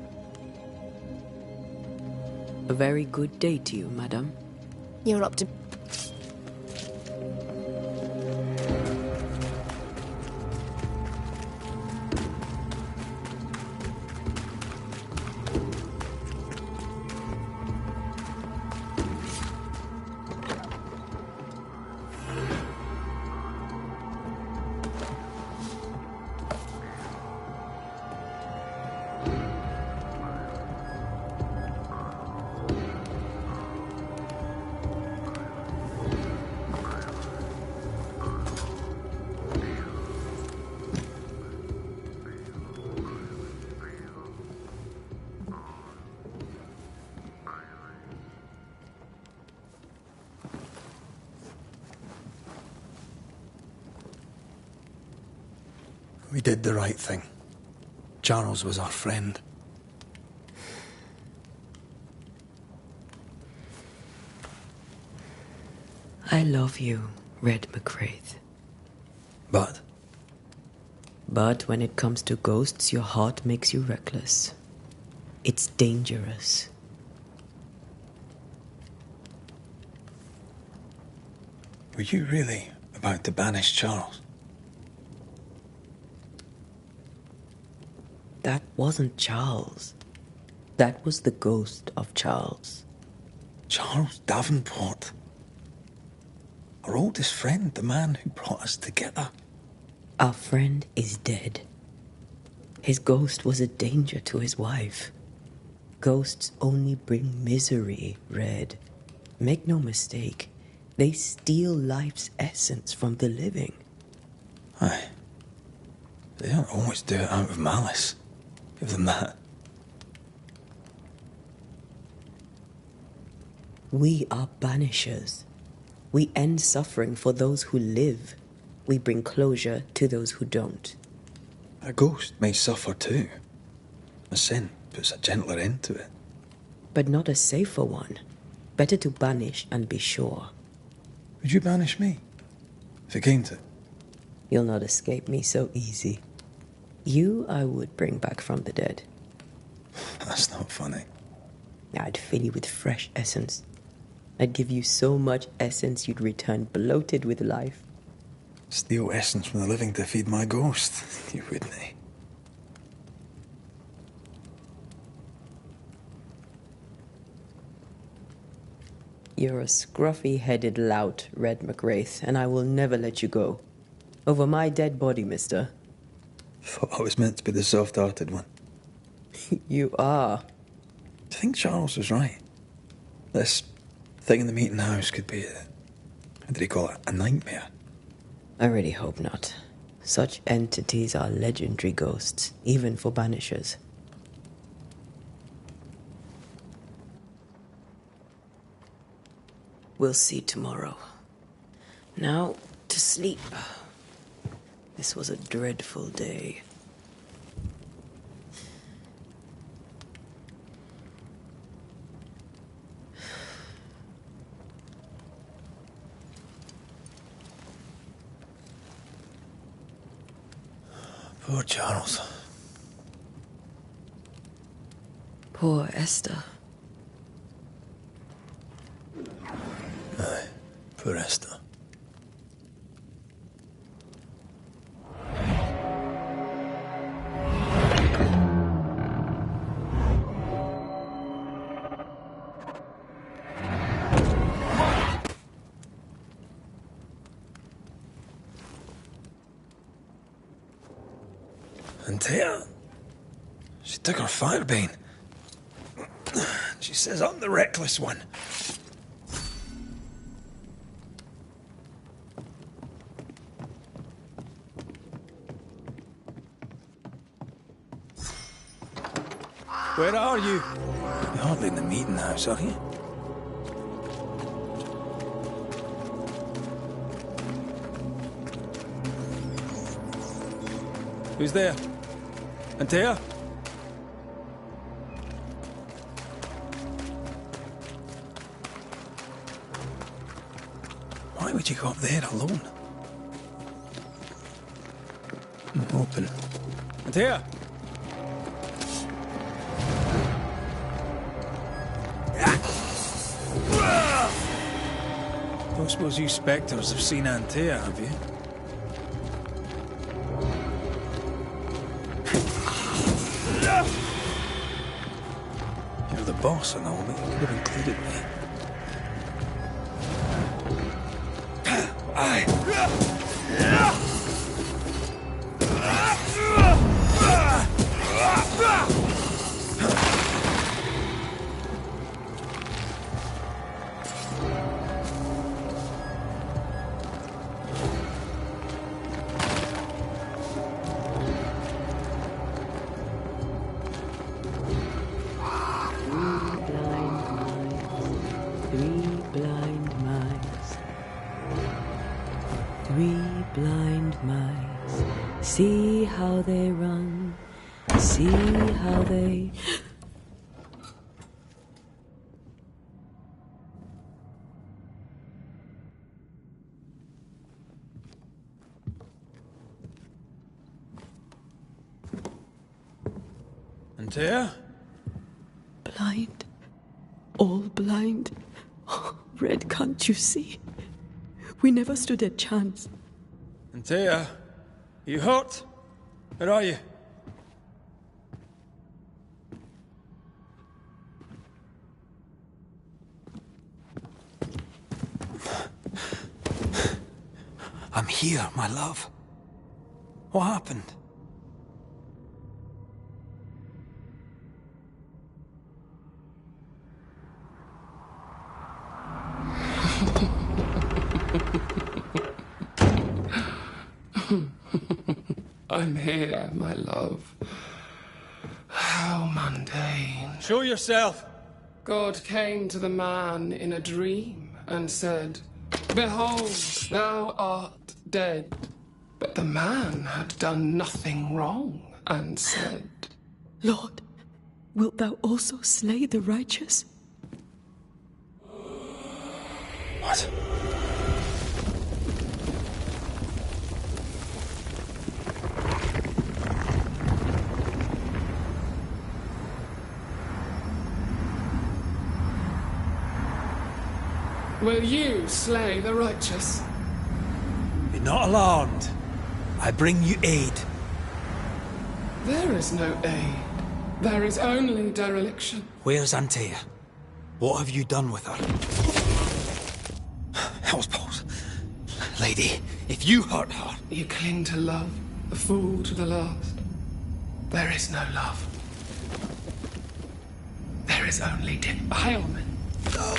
S3: A very good day to you, madam.
S14: You're up to.
S2: We did the right thing. Charles was our friend.
S3: I love you, Red McWraith.
S2: But?
S3: But when it comes to ghosts, your heart makes you reckless. It's dangerous.
S2: Were you really about to banish Charles?
S3: That wasn't Charles. That was the ghost of Charles.
S2: Charles Davenport? Our oldest friend, the man who brought us together.
S3: Our friend is dead. His ghost was a danger to his wife. Ghosts only bring misery, Red. Make no mistake, they steal life's essence from the living.
S2: Aye. They don't always do it out of malice. Give them that.
S3: We are banishers. We end suffering for those who live. We bring closure to those who don't.
S2: A ghost may suffer too. A sin puts a gentler end to it.
S3: But not a safer one. Better to banish and be sure.
S2: Would you banish me? If it came to it?
S3: You'll not escape me so easy. You I would bring back from the dead.
S2: That's not funny.
S3: I'd fill you with fresh essence. I'd give you so much essence you'd return bloated with life.
S2: Steal essence from the living to feed my ghost. You wouldn't, eh?
S3: You're a scruffy-headed lout, Red McWraith, and I will never let you go. Over my dead body, mister.
S2: Thought I was meant to be the soft-hearted one.
S3: You are.
S2: Do you think Charles was right? This thing in the meeting house could be how did he call it? A nightmare?
S3: I really hope not. Such entities are legendary ghosts, even for banishers. We'll see tomorrow. Now, to sleep. This was a dreadful day.
S2: Poor Charles.
S3: Poor Esther.
S2: Aye, poor Esther. And Tia, she took her firebane. She says I'm the reckless one. Where are you? You're hardly in the meeting house, are you? Who's there? Antea? Why would you go up there alone? Open. Antea? Don't suppose you spectres have seen Antea, have you? You're the boss and all, but you could have included me.
S3: See how they run, see how they...
S2: Antea?
S3: Blind. All blind. Oh, Red, can't you see? We never stood a chance.
S2: Antea? You hurt? Where are you? I'm here, my love. What happened?
S15: I'm here, my love. How mundane.
S2: Show yourself!
S15: God came to the man in a dream and said, "Behold, thou art dead." But the man had done nothing wrong and said,
S3: Lord, wilt thou also slay the righteous?
S2: What?
S15: Will you slay the righteous?
S2: Be not alarmed. I bring you aid.
S15: There is no aid. There is only dereliction.
S2: Where's Antea? What have you done with her? Hell's balls. Lady, if you hurt her...
S15: You cling to love, a fool to the last. There is no love. There is only defilement.
S2: No.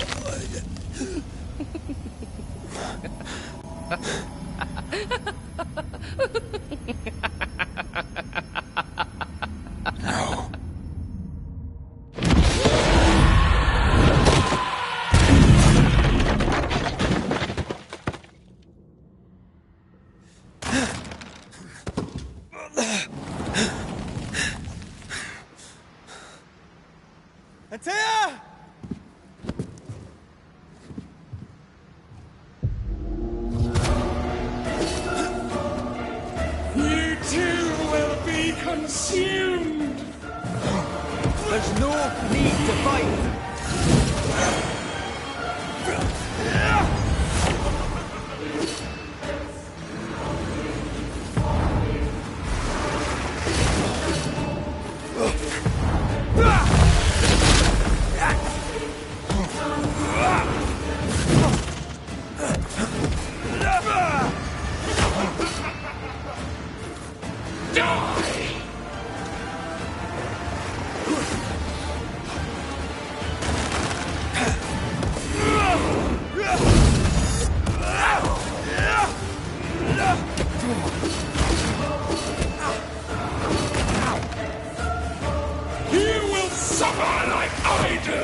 S2: Antea!
S15: You too will be consumed!
S1: There's no need to fight.
S15: You will suffer like I do!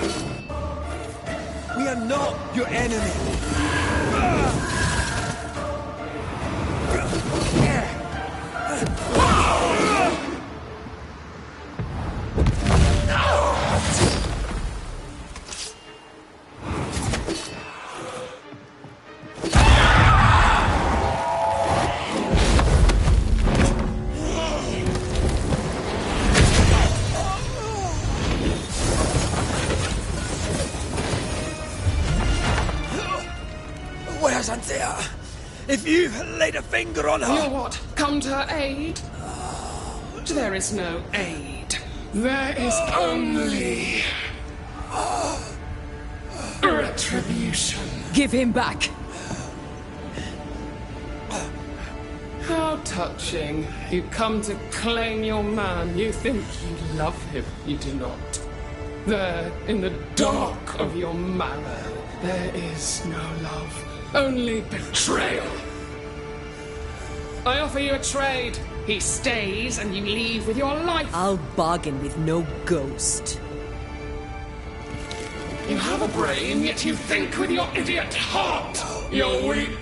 S1: We are not your enemy.
S2: if you laid a finger on her...
S15: You'll what? Come to her aid? There is no aid. There is only... retribution.
S7: Give him back!
S15: How touching. You come to claim your man. You think you love him. You do not. There, in the dark of your marrow, there is no love. Only betrayal. I offer you a trade. He stays and you leave with your life.
S7: I'll bargain with no ghost.
S15: You have a brain, yet you think with your idiot heart. You're weak.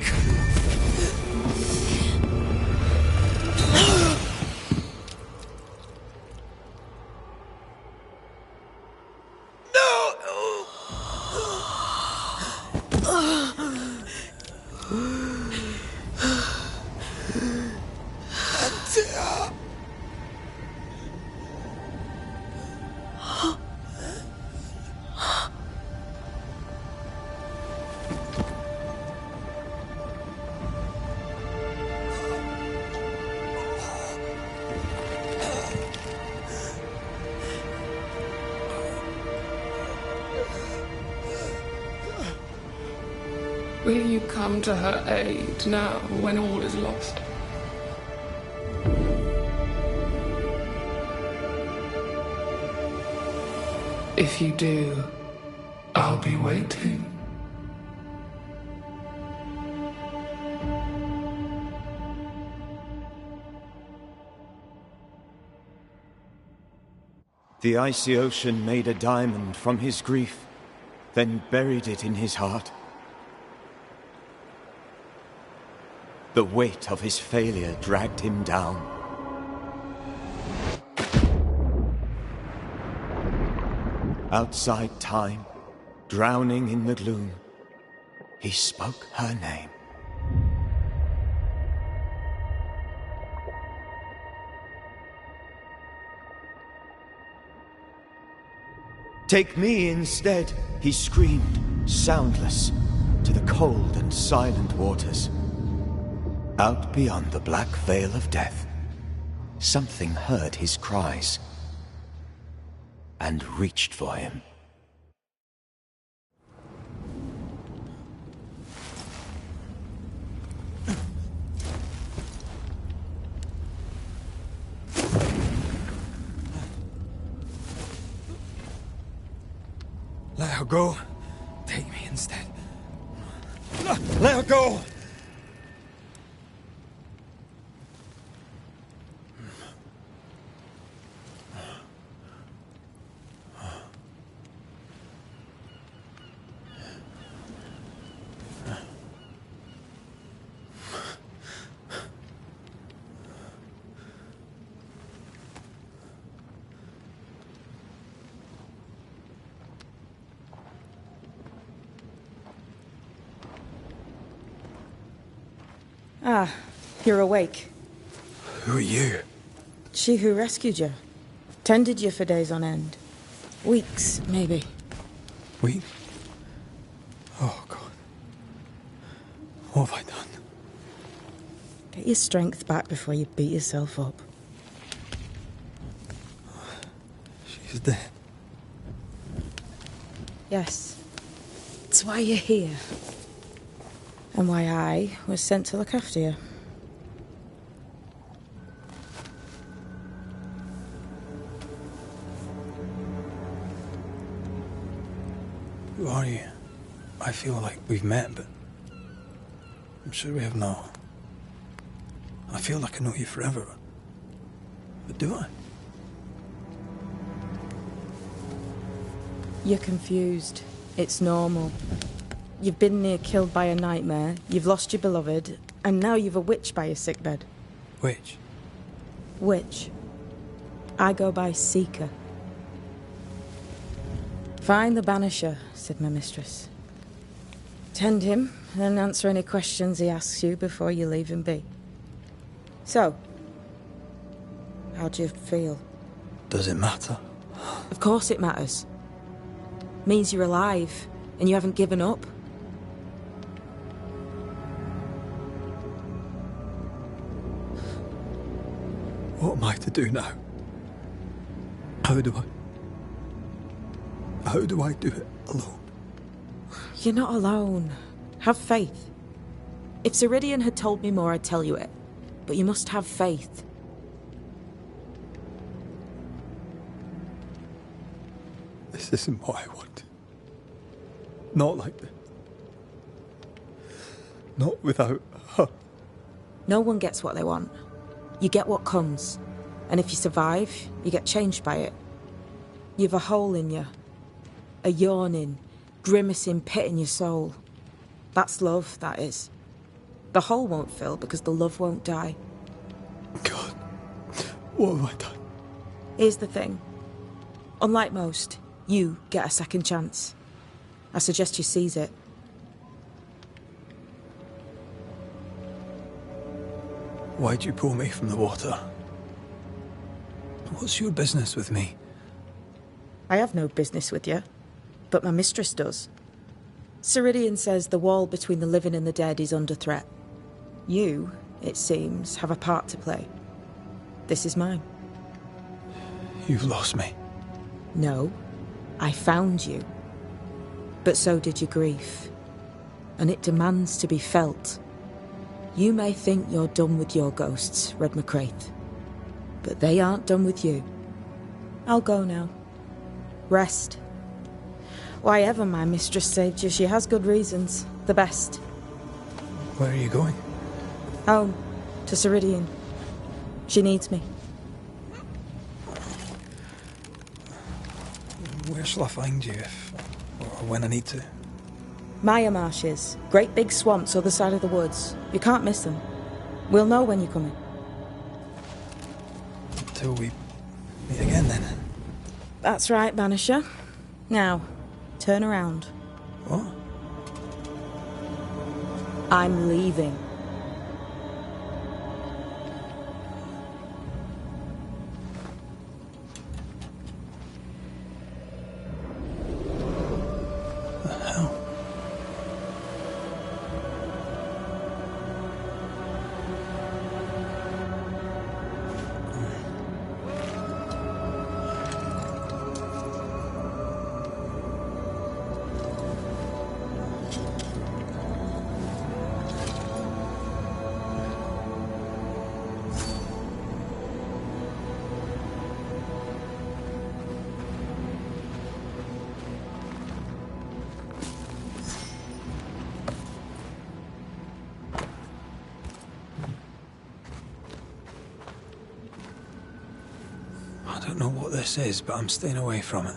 S15: Will you come to her aid now, when all is lost? If you do, I'll be waiting.
S4: The icy ocean made a diamond from his grief, then buried it in his heart. The weight of his failure dragged him down. Outside time, drowning in the gloom, he spoke her name. Take me instead, he screamed, soundless, to the cold and silent waters. Out beyond the black veil of death, something heard his cries and reached for him.
S2: Let her go. Take me instead. Let her go!
S16: Ah, you're awake.
S2: Who are you?
S16: She who rescued you. Tended you for days on end. Weeks, maybe.
S2: Weeks? Oh, God. What have I done?
S16: Get your strength back before you beat yourself up.
S2: She's dead.
S16: Yes. That's why you're here. And why I was sent to look after you.
S2: Who are you? I feel like we've met, but I'm sure we have not. I feel like I know you forever. But do I?
S16: You're confused. It's normal. You've been near killed by a nightmare, you've lost your beloved, and now you've a witch by your sickbed.
S2: Witch?
S16: Witch. I go by Seeker. Find the Banisher, said my mistress. Tend him, and answer any questions he asks you before you leave him be. So, how do you feel?
S2: Does it matter?
S16: Of course it matters. Means you're alive, and you haven't given up.
S2: What am I to do now? How do I do it alone?
S16: You're not alone. Have faith. If Ceridian had told me more, I'd tell you it. But you must have faith.
S2: This isn't what I want. Not like this. Not without her.
S16: No one gets what they want. You get what comes. And if you survive, you get changed by it. You've a hole in you. A yawning, grimacing pit in your soul. That's love, that is. The hole won't fill because the love won't die.
S2: God, what have I done?
S16: Here's the thing. Unlike most, you get a second chance. I suggest you seize it.
S2: Why'd you pull me from the water? What's your business with me?
S16: I have no business with you, but my mistress does. Ceridian says the wall between the living and the dead is under threat. You, it seems, have a part to play. This is mine.
S2: You've lost me.
S16: No, I found you. But so did your grief. And it demands to be felt. You may think you're done with your ghosts, Red McCraith. But they aren't done with you. I'll go now. Rest. Why ever my mistress saved you, she has good reasons. The best.
S2: Where are you going?
S16: Home. To Ceridian. She needs me.
S2: Where shall I find you if... or when I need to?
S16: Maya marshes. Great big swamps other side of the woods. You can't miss them. We'll know when you're coming.
S2: Until we meet again, then.
S16: That's right, Banisher. Now, turn around.
S2: What?
S16: I'm leaving.
S2: I don't know what this is, but I'm staying away from it.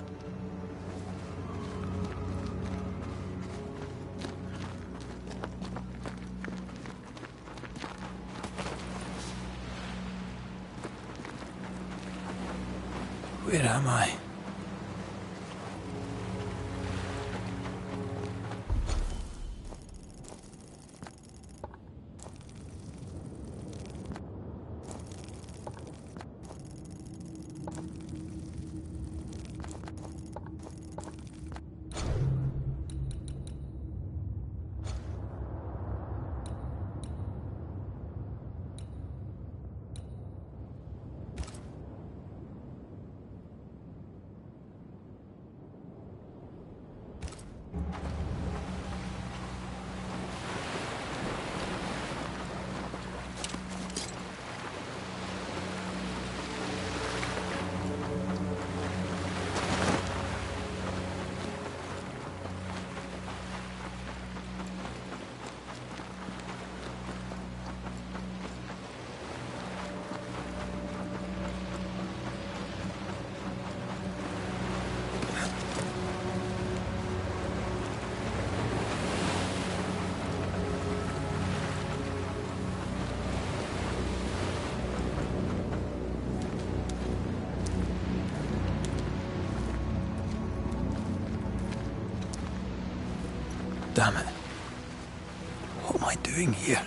S2: Where am I? Damn it. What am I doing here?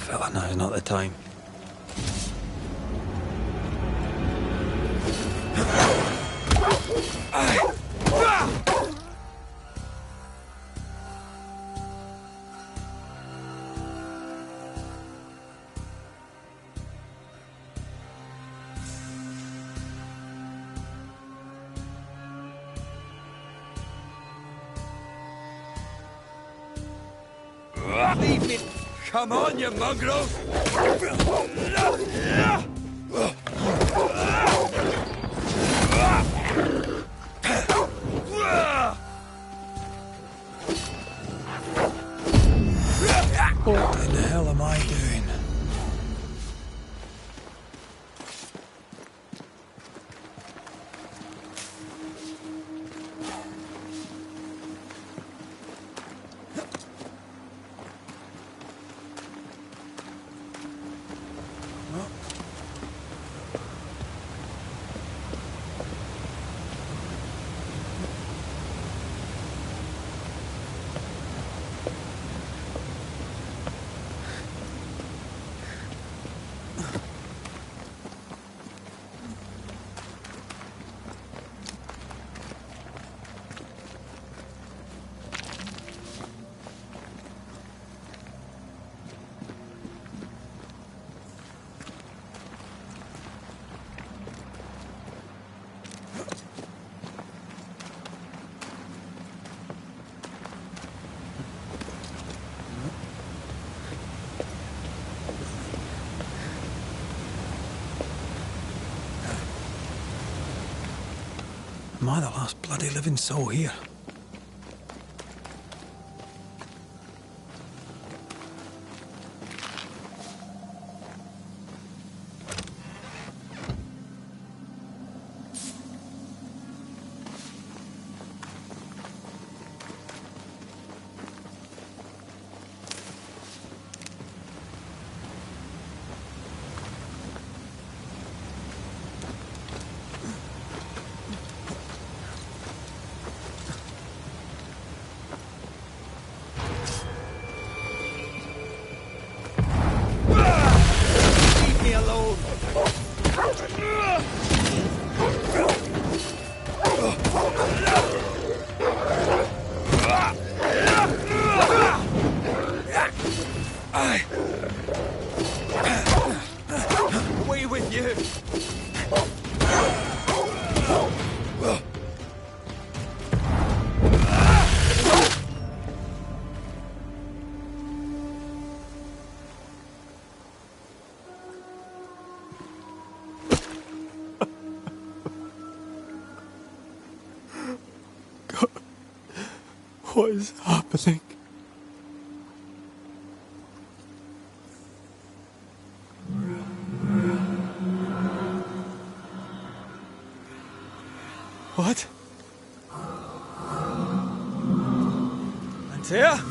S2: fella, now's not the time.
S1: Leave me! Come on, you mongrel!
S2: What in the hell am I doing? Am I the last bloody living soul here?
S1: Away with you!
S2: God, what is happening? What?
S1: Antea?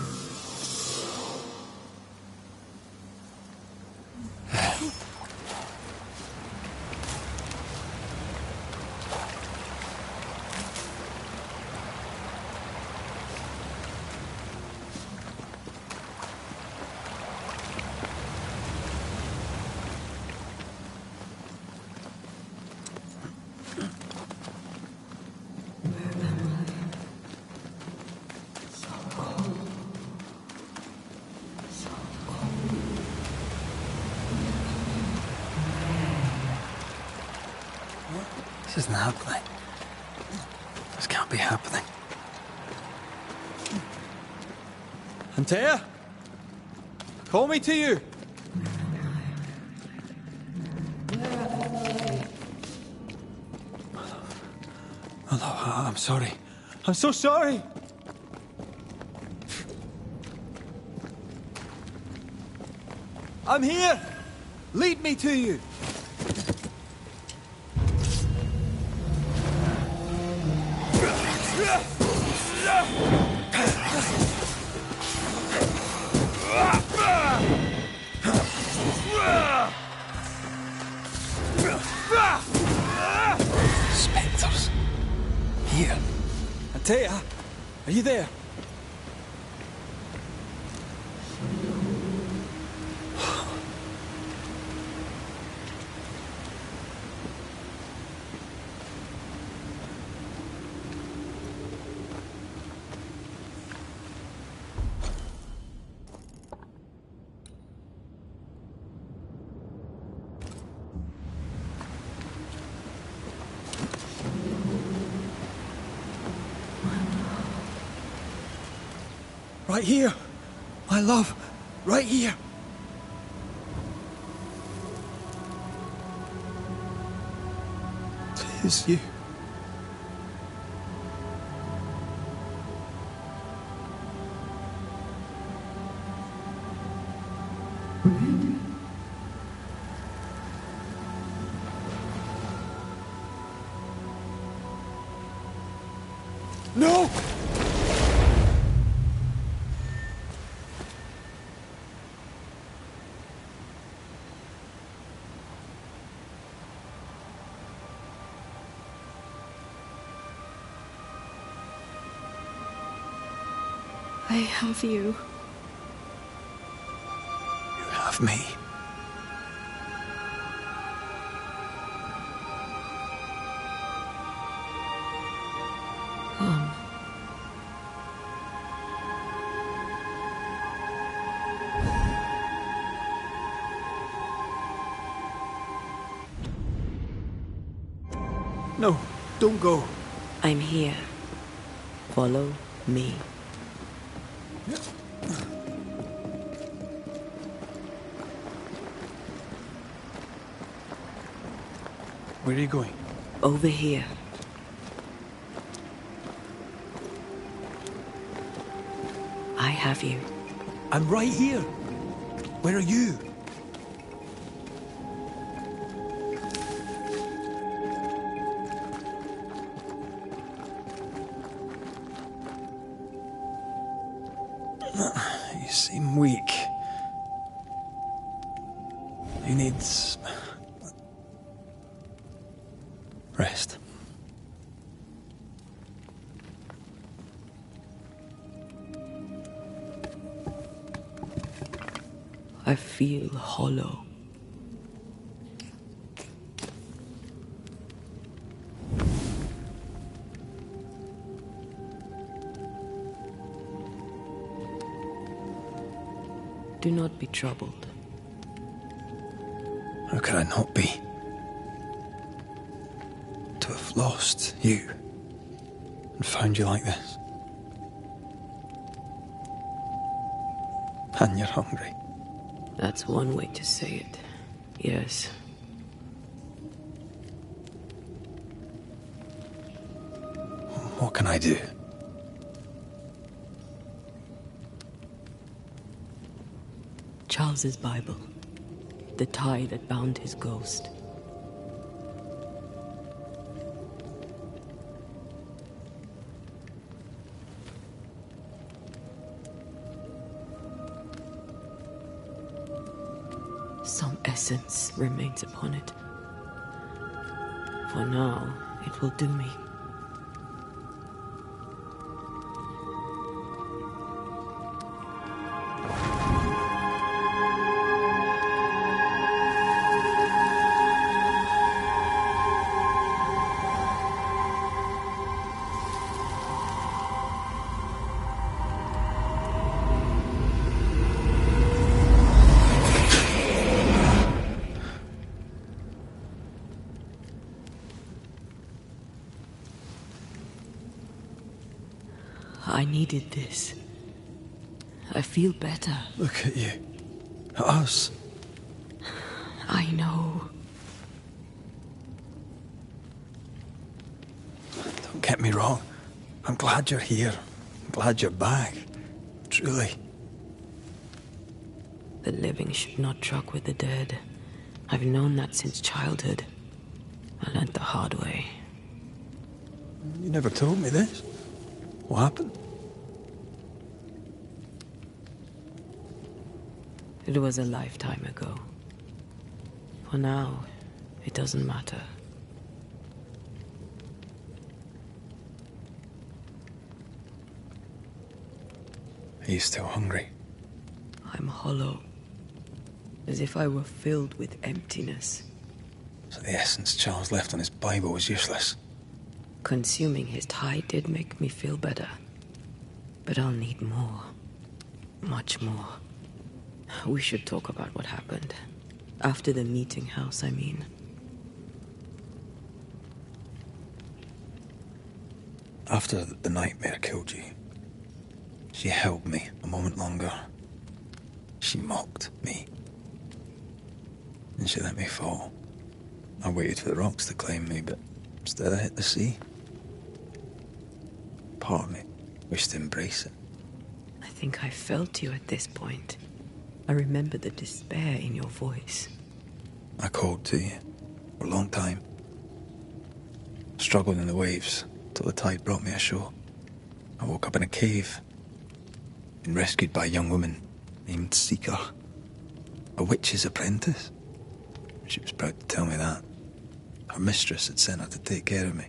S2: This isn't happening. This can't be happening.
S1: Antea? Call me to you!
S2: I'm sorry.
S1: I'm so sorry! I'm here! Lead me to you!
S2: Spectres. Here.
S1: Antea, are you there?
S2: Right here. My love. Right here. Tis you. No!
S9: I have you.
S2: You have me.
S3: Come.
S2: No, don't go.
S3: I'm here. Follow me.
S2: Where are you going?
S3: Over here. I have you.
S2: I'm right here. Where are you? You seem weak. You need rest.
S3: I feel hollow. Do not be troubled.
S2: How could I not be? To have lost you and found you like this. And you're hungry.
S3: That's one way to say it. Yes.
S2: What can I do?
S3: Charles's Bible. The tie that bound his ghost. Some essence remains upon it. For now, it will do me. I needed this. I feel better.
S2: Look at you. At us.
S3: I know.
S2: Don't get me wrong. I'm glad you're here. I'm glad you're back. Truly.
S3: The living should not truck with the dead. I've known that since childhood. I learned the hard way.
S2: You never told me this. What happened?
S3: It was a lifetime ago. For now, it doesn't matter.
S2: Are you still hungry?
S3: I'm hollow. As if I were filled with emptiness.
S2: So the essence Charles left on his Bible was useless.
S3: Consuming his tie did make me feel better. But I'll need more. Much more. We should talk about what happened. After the meeting house, I mean.
S2: After the nightmare killed you, She held me a moment longer. She mocked me. And she let me fall. I waited for the rocks to claim me, but instead I hit the sea. Part of me wished to embrace it.
S3: I think I felt you at this point. I remember the despair in your voice.
S2: I called to you for a long time. Struggled in the waves till the tide brought me ashore. I woke up in a cave. Been rescued by a young woman named Seeker. A witch's apprentice. She was proud to tell me that. Her mistress had sent her to take care of me.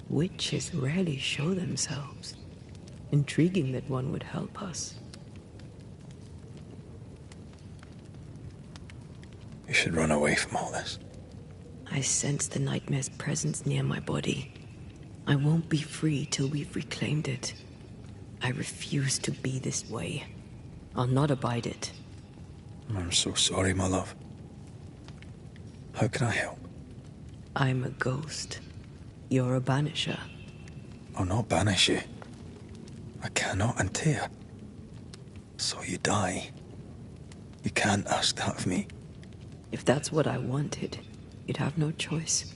S3: Witches rarely show themselves. Intriguing that one would help us.
S2: You should run away from all this.
S3: I sense the nightmare's presence near my body. I won't be free till we've reclaimed it. I refuse to be this way. I'll not abide it.
S2: I'm so sorry, my love. How can I help?
S3: I'm a ghost. You're a banisher.
S2: I'll not banish you. I cannot untear. So you die. You can't ask that of me.
S3: If that's what I wanted, you'd have no choice.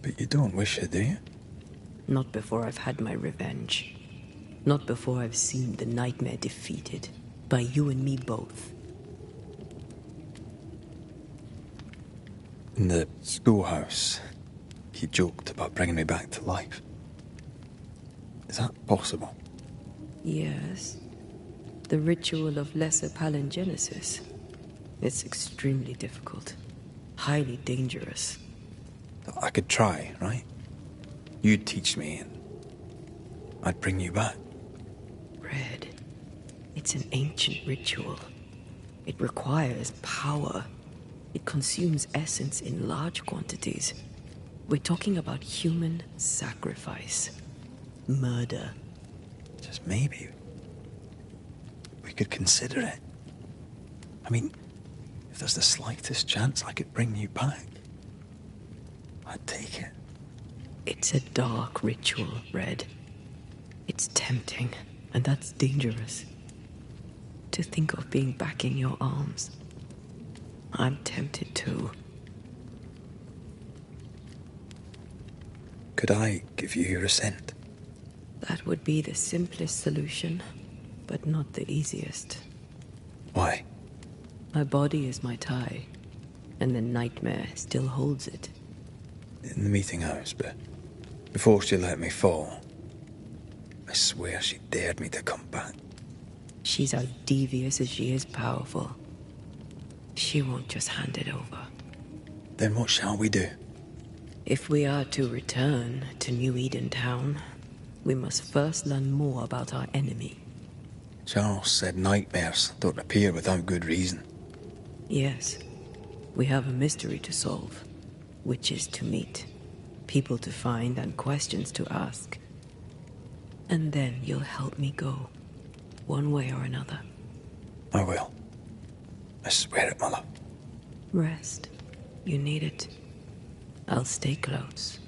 S2: But you don't wish it, do you?
S3: Not before I've had my revenge. Not before I've seen the nightmare defeated. By you and me both.
S2: In the schoolhouse, he joked about bringing me back to life. Is that possible?
S3: Yes. The ritual of lesser palingenesis. It's extremely difficult. Highly dangerous.
S2: I could try, right? You'd teach me and I'd bring you back.
S3: Red. It's an ancient ritual. It requires power. It consumes essence in large quantities. We're talking about human sacrifice. Murder.
S2: Just maybe we could consider it. I mean, if there's the slightest chance I could bring you back, I'd take it.
S3: It's a dark ritual, Red. It's tempting, and that's dangerous. To think of being back in your arms. I'm tempted too.
S2: Could I give you your assent?
S3: That would be the simplest solution, but not the easiest.
S2: Why?
S3: My body is my tie, and the nightmare still holds it.
S2: In the meeting house, but before she let me fall, I swear she dared me to come back.
S3: She's as devious as she is powerful. She won't just hand it over.
S2: Then what shall we do?
S3: If we are to return to New Eden Town, we must first learn more about our enemy.
S2: Charles said nightmares don't appear without good reason.
S3: Yes, we have a mystery to solve. Witches to meet, people to find, and questions to ask. And then you'll help me go, one way or another.
S2: I will. I swear it, my love.
S3: Rest. You need it. I'll stay close.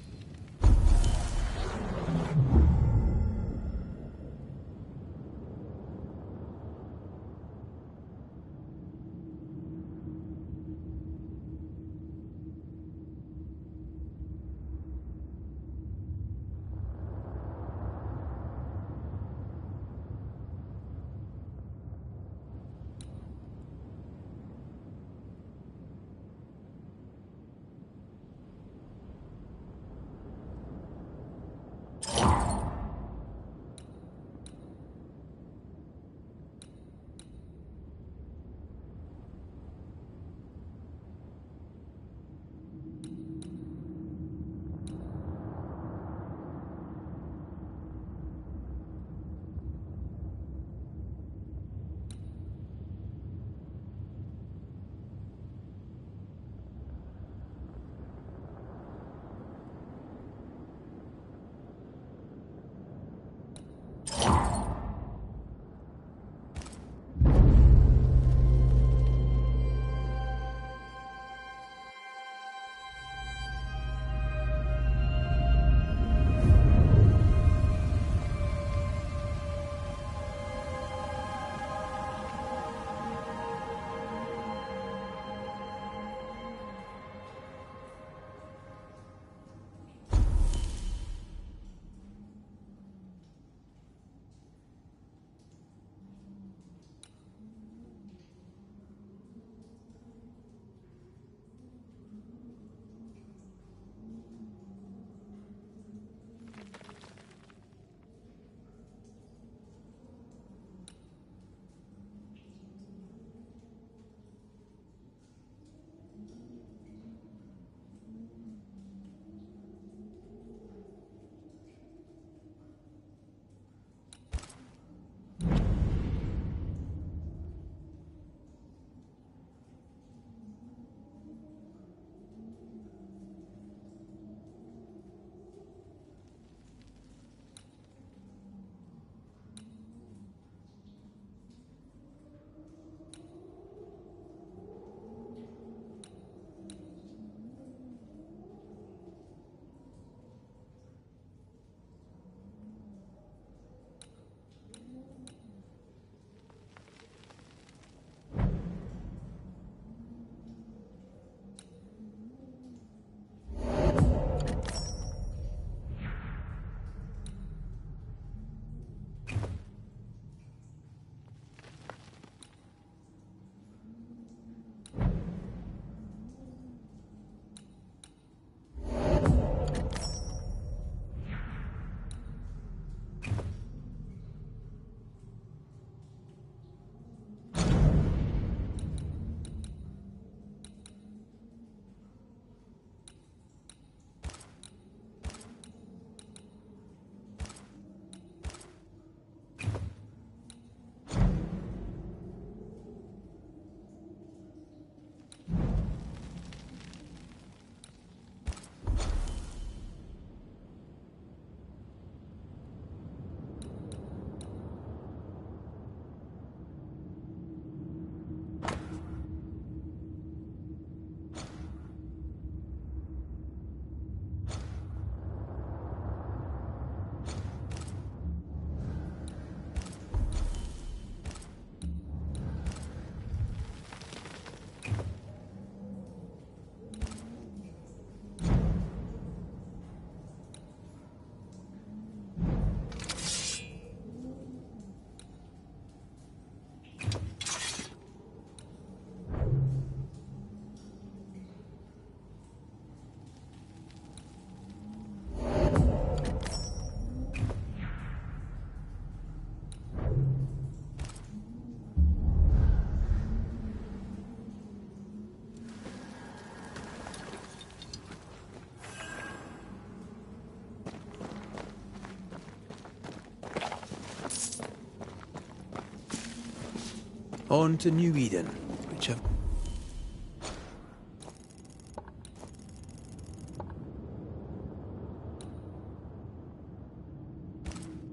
S2: On to New Eden, which I've...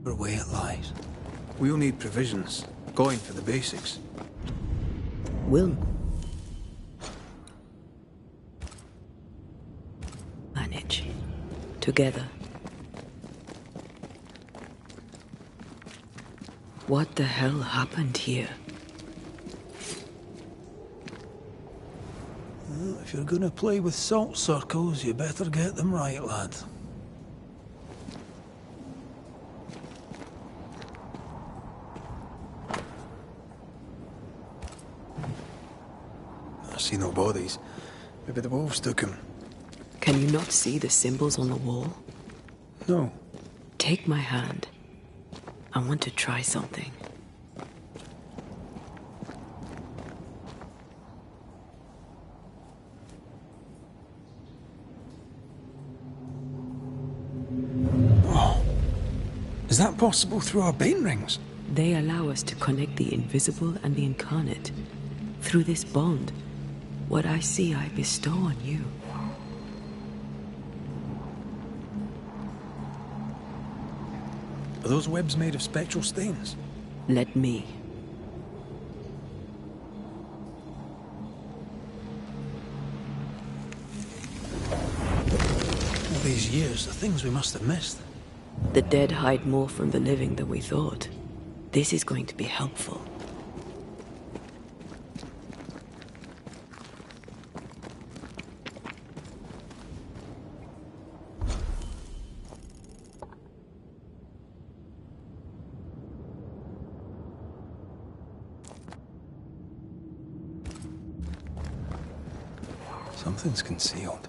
S2: way it lies. We'll need provisions. Going for the basics.
S3: Will manage. Together. What the hell happened here?
S2: Well, if you're gonna play with salt circles, you better get them right, lad. I see no bodies. Maybe the wolves took him.
S3: Can you not see the symbols on the wall?
S2: No.
S3: Take my hand. I want to try something.
S2: Oh. Is that possible through our bane rings?
S3: They allow us to connect the invisible and the incarnate. Through this bond, what I see I bestow on you.
S2: Are those webs made of spectral stains?
S3: Let me.
S2: All these years, the things we must have missed.
S3: The dead hide more from the living than we thought. This is going to be helpful.
S2: Something's concealed.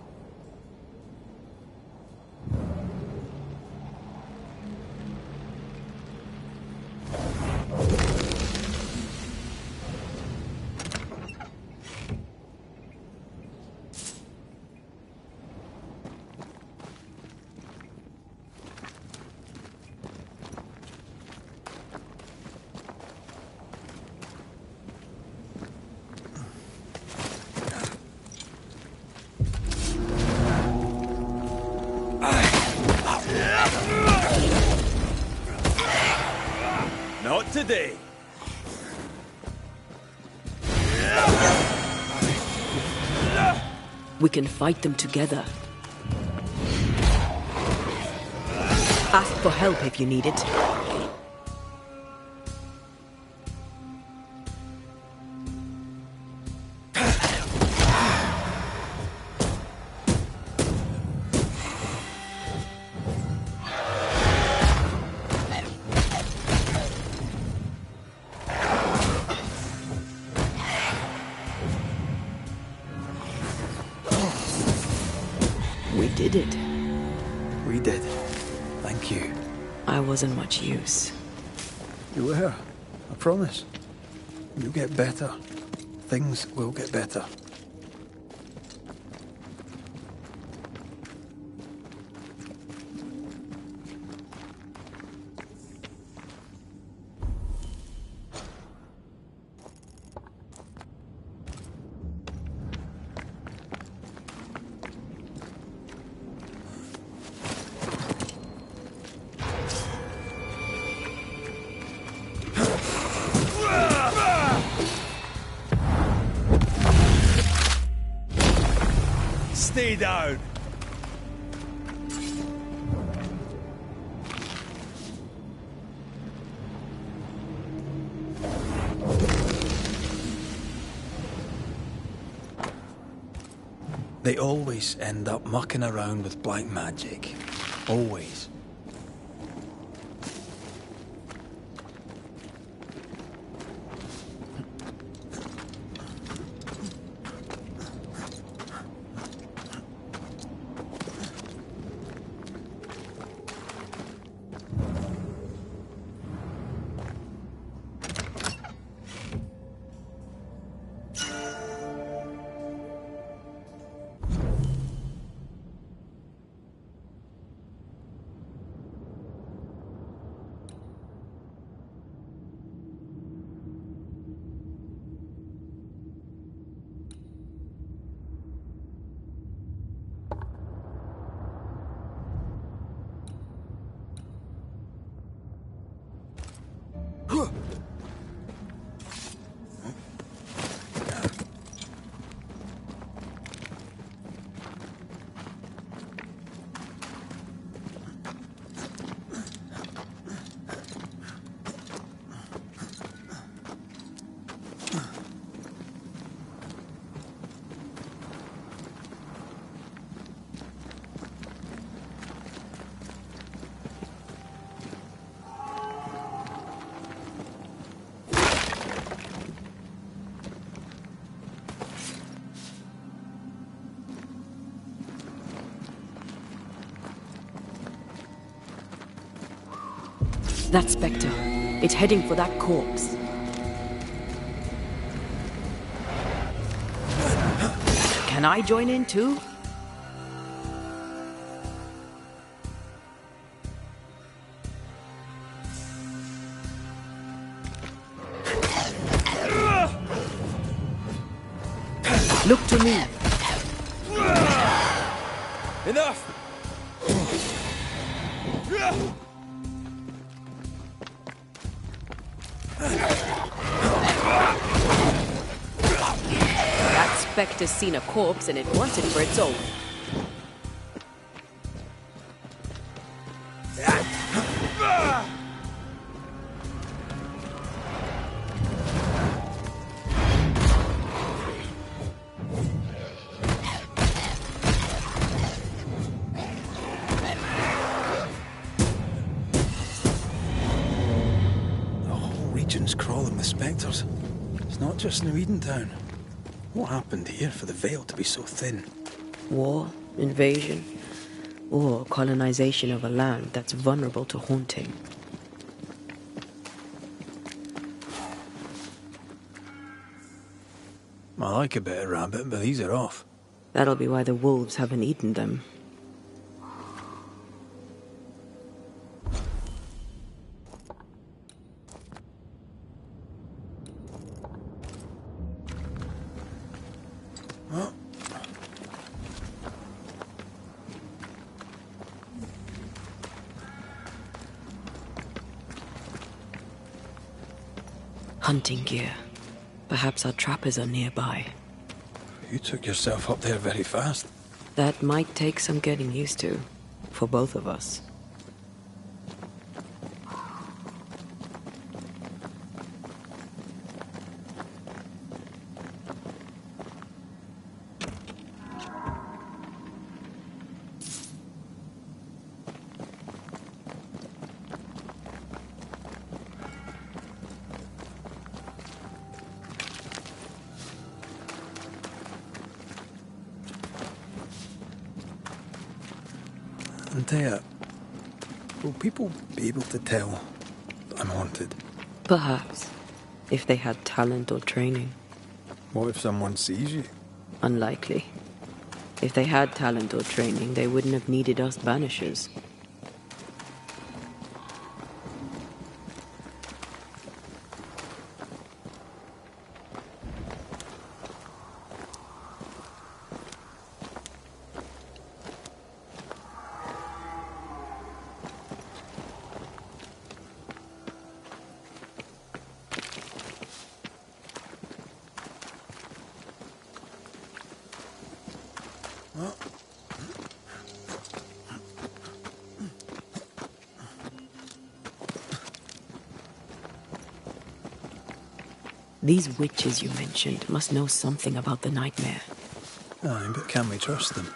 S1: Not today.
S3: We can fight them together. Ask for help if you need it. We did it.
S2: We did. Thank you.
S3: I wasn't much use.
S2: You were. I promise. You'll get better. Things will get better.
S1: Stay down.
S2: They always end up mucking around with black magic. Always.
S3: That spectre. It's heading for that corpse. Can I join in too? Look to me.
S1: Enough!
S3: That spectre's seen a corpse and it wants it for its own.
S2: Crawling with spectres. It's not just New Edentown. What happened here for the veil to be so thin?
S3: War, invasion, or colonization of a land that's vulnerable to haunting.
S2: I like a bit of rabbit, but these are off.
S3: That'll be why the wolves haven't eaten them. Hunting gear. Perhaps our trappers are nearby.
S2: You took yourself up there very fast.
S3: That might take some getting used to, for both of us.
S2: Antea, will people be able to tell that I'm haunted?
S3: Perhaps, if they had talent or training.
S2: What if someone sees you?
S3: Unlikely. If they had talent or training, they wouldn't have needed us Banishers. These witches you mentioned must know something about the nightmare.
S2: Aye, but can we trust them?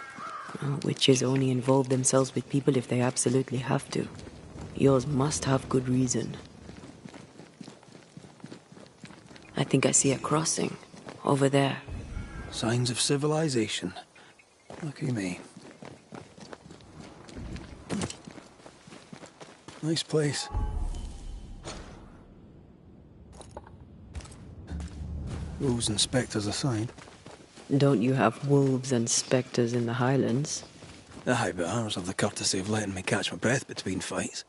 S3: Well, witches only involve themselves with people if they absolutely have to. Yours must have good reason. I think I see a crossing. Over there.
S2: Signs of civilization. Lucky me. Nice place. Wolves and spectres aside.
S3: Don't you have wolves and spectres in the Highlands?
S2: Aye, but ours have the courtesy of letting me catch my breath between fights.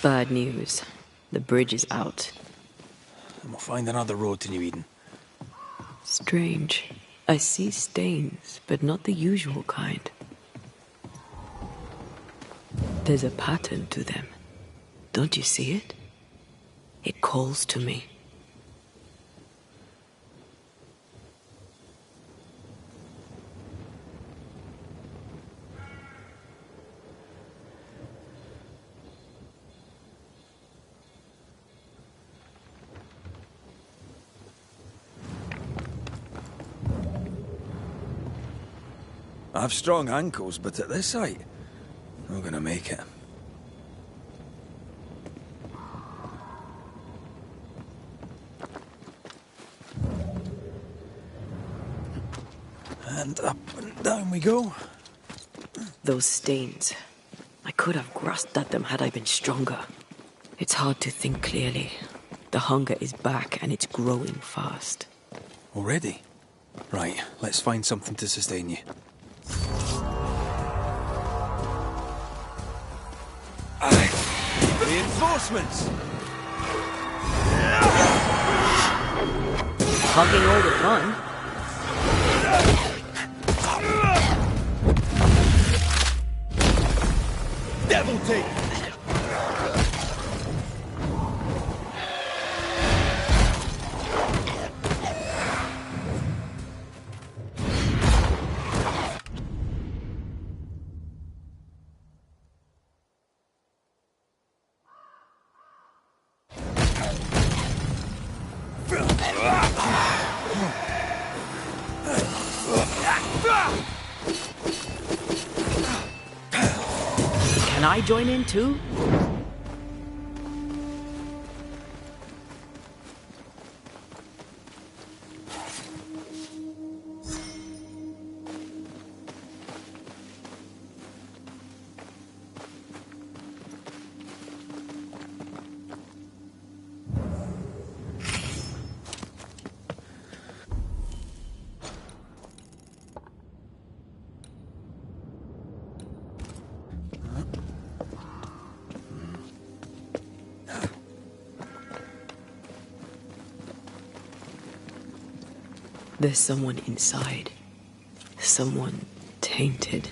S3: Bad news. The bridge is out.
S2: And we'll find another road to New Eden.
S3: Strange. I see stains, but not the usual kind. There's a pattern to them. Don't you see it? It calls to me.
S2: I've strong ankles, but at this height, I'm gonna make it. And up and down we go.
S3: Those stains. I could have grasped at them had I been stronger. It's hard to think clearly. The hunger is back and it's growing fast.
S2: Already? Right, let's find something to sustain you. Reinforcements!
S3: Hugging all the fun.
S2: Devil take!
S3: Can I join in too? There's someone inside. Someone tainted.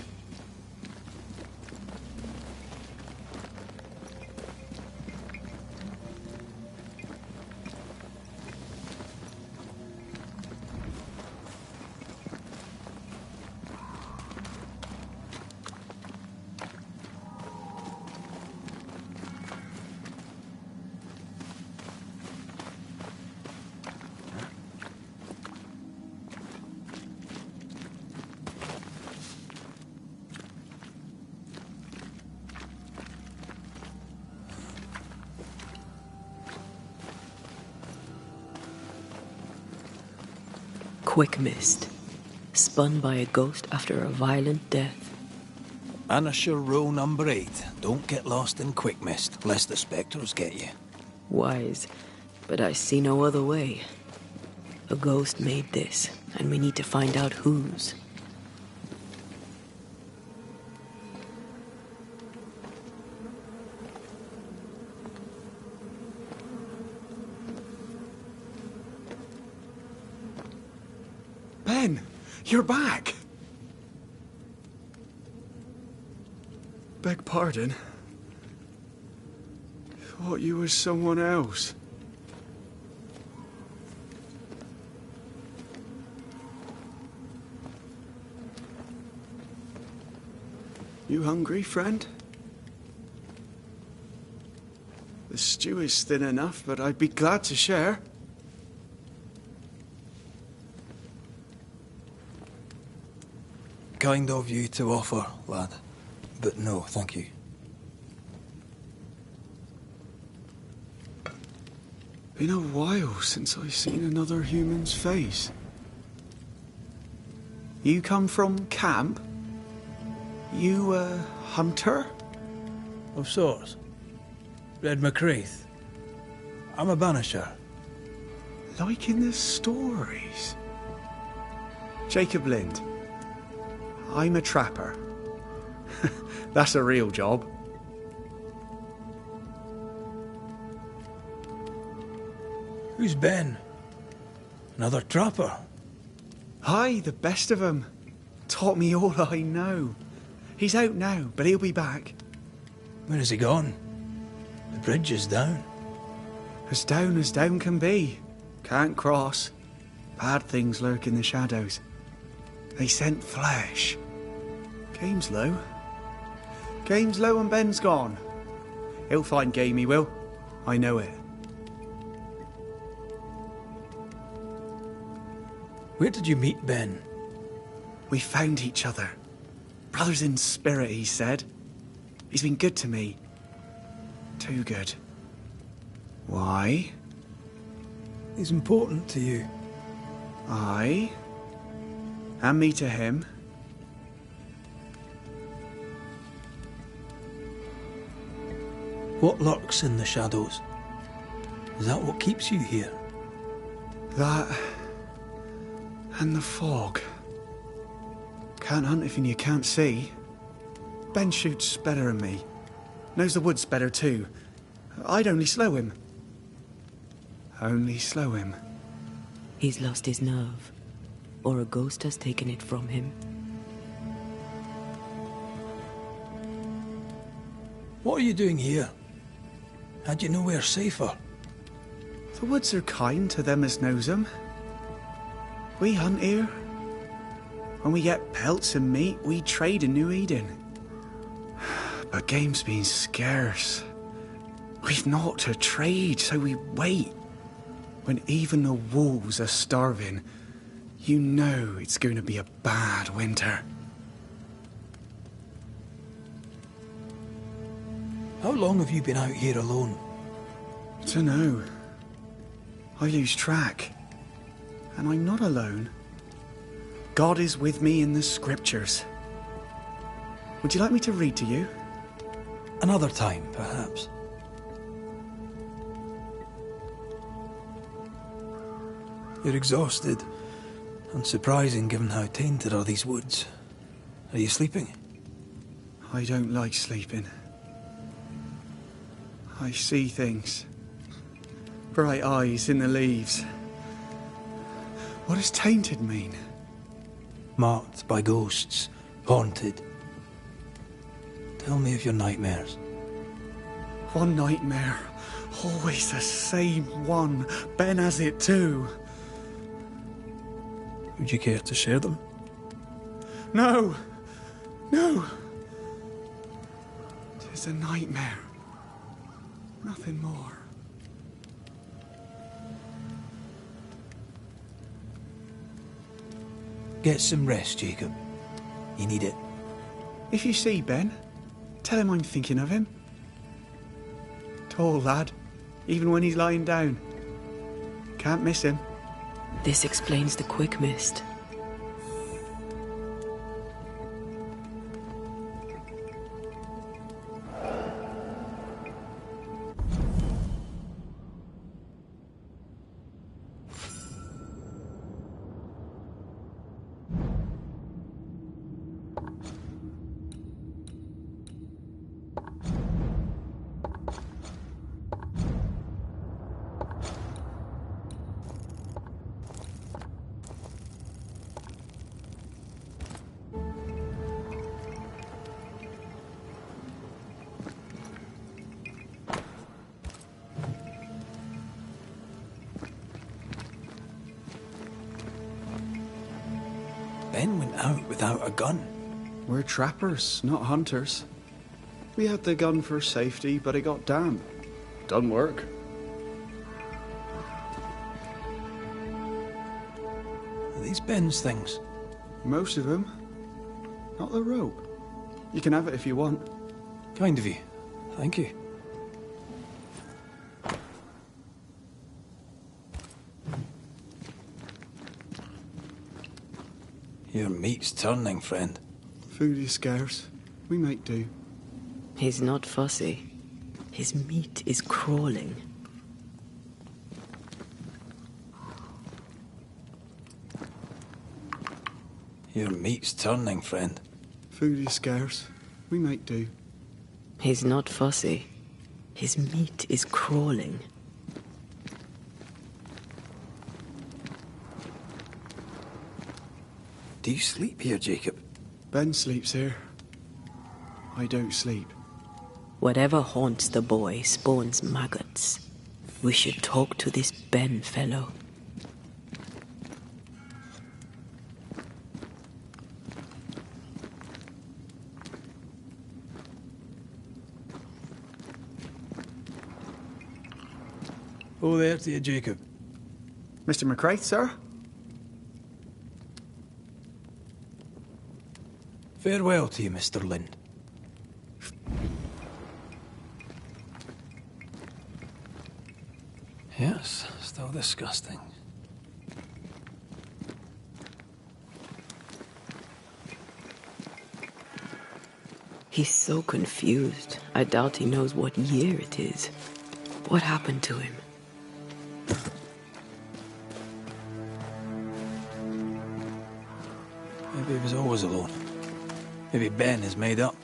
S3: Quick mist. Spun by a ghost after a violent death.
S2: Banisher rule number 8. Don't get lost in quick mist, lest the spectres get you.
S3: Wise, but I see no other way. A ghost made this, and we need to find out whose.
S17: Ben, you're back! Beg pardon. Thought you was someone else. You hungry, friend? The stew is thin enough, but I'd be glad to share.
S2: Kind of you to offer, lad. But no, thank you.
S17: Been a while since I've seen another human's face. You come from camp? You a hunter?
S2: Of sorts. Red McCraith. I'm a banisher.
S17: Like in the stories. Jacob Lind. I'm a trapper. That's a real job.
S2: Who's Ben? Another trapper?
S17: Aye, the best of 'em. Taught me all I know. He's out now, but he'll be back.
S2: Where has he gone? The bridge is down.
S17: As down can be. Can't cross. Bad things lurk in the shadows. They scent flesh. Game's low. Game's low and Ben's gone. He'll find game, he will. I know it.
S2: Where did you meet Ben?
S17: We found each other. Brothers in spirit, he said. He's been good to me. Too good. Why?
S2: He's important to you.
S17: Aye. And me to him.
S2: What lurks in the shadows? Is that what keeps you here?
S17: That... and the fog. Can't hunt if you can't see. Ben shoots better than me. Knows the woods better too. I'd only slow him. Only slow him.
S3: He's lost his nerve. Or a ghost has taken it from him.
S2: What are you doing here? Had you nowhere safer?
S17: The woods are kind to them as knows them. We hunt here. When we get pelts and meat, we trade in New Eden. But game's been scarce. We've naught to trade, so we wait. When even the wolves are starving, you know it's going to be a bad winter.
S2: How long have you been out here alone?
S17: Dunno. I lose track. And I'm not alone. God is with me in the scriptures. Would you like me to read to you?
S2: Another time, perhaps. You're exhausted. Unsurprising given how tainted are these woods. Are you sleeping?
S17: I don't like sleeping. I see things. Bright eyes in the leaves. What does tainted mean?
S2: Marked by ghosts. Haunted. Tell me of your nightmares.
S17: One nightmare. Always the same one. Ben has it too.
S2: Would you care to share them?
S17: No! No! 'Tis a nightmare. Nothing more.
S2: Get some rest, Jacob. You need it.
S17: If you see Ben, tell him I'm thinking of him. Tall lad, even when he's lying down. Can't miss him.
S3: This explains the quick mist.
S2: Ben went out without a gun.
S17: We're trappers, not hunters. We had the gun for safety, but it got damp. Done work.
S2: Are these Ben's things?
S17: Most of them. Not the rope. You can have it if you want.
S2: Kind of you. Thank you. Your meat's turning, friend.
S17: Food is scarce. We make do.
S3: He's not fussy. His meat is crawling.
S2: Your meat's turning, friend.
S17: Food is scarce. We make do.
S3: He's not fussy. His meat is crawling.
S2: Do you sleep here, Jacob?
S17: Ben sleeps here. I don't sleep.
S3: Whatever haunts the boy spawns maggots. We should talk to this Ben fellow.
S2: Oh, there to you, Jacob.
S17: Mr. McCraith, sir?
S2: Farewell to you, Mr. Lind. Yes, still disgusting.
S3: He's so confused. I doubt he knows what year it is. What happened to him?
S2: Maybe he was always alone. Maybe Ben is made up.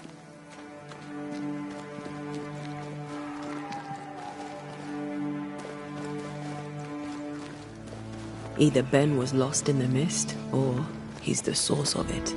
S3: Either Ben was lost in the mist, or he's the source of it.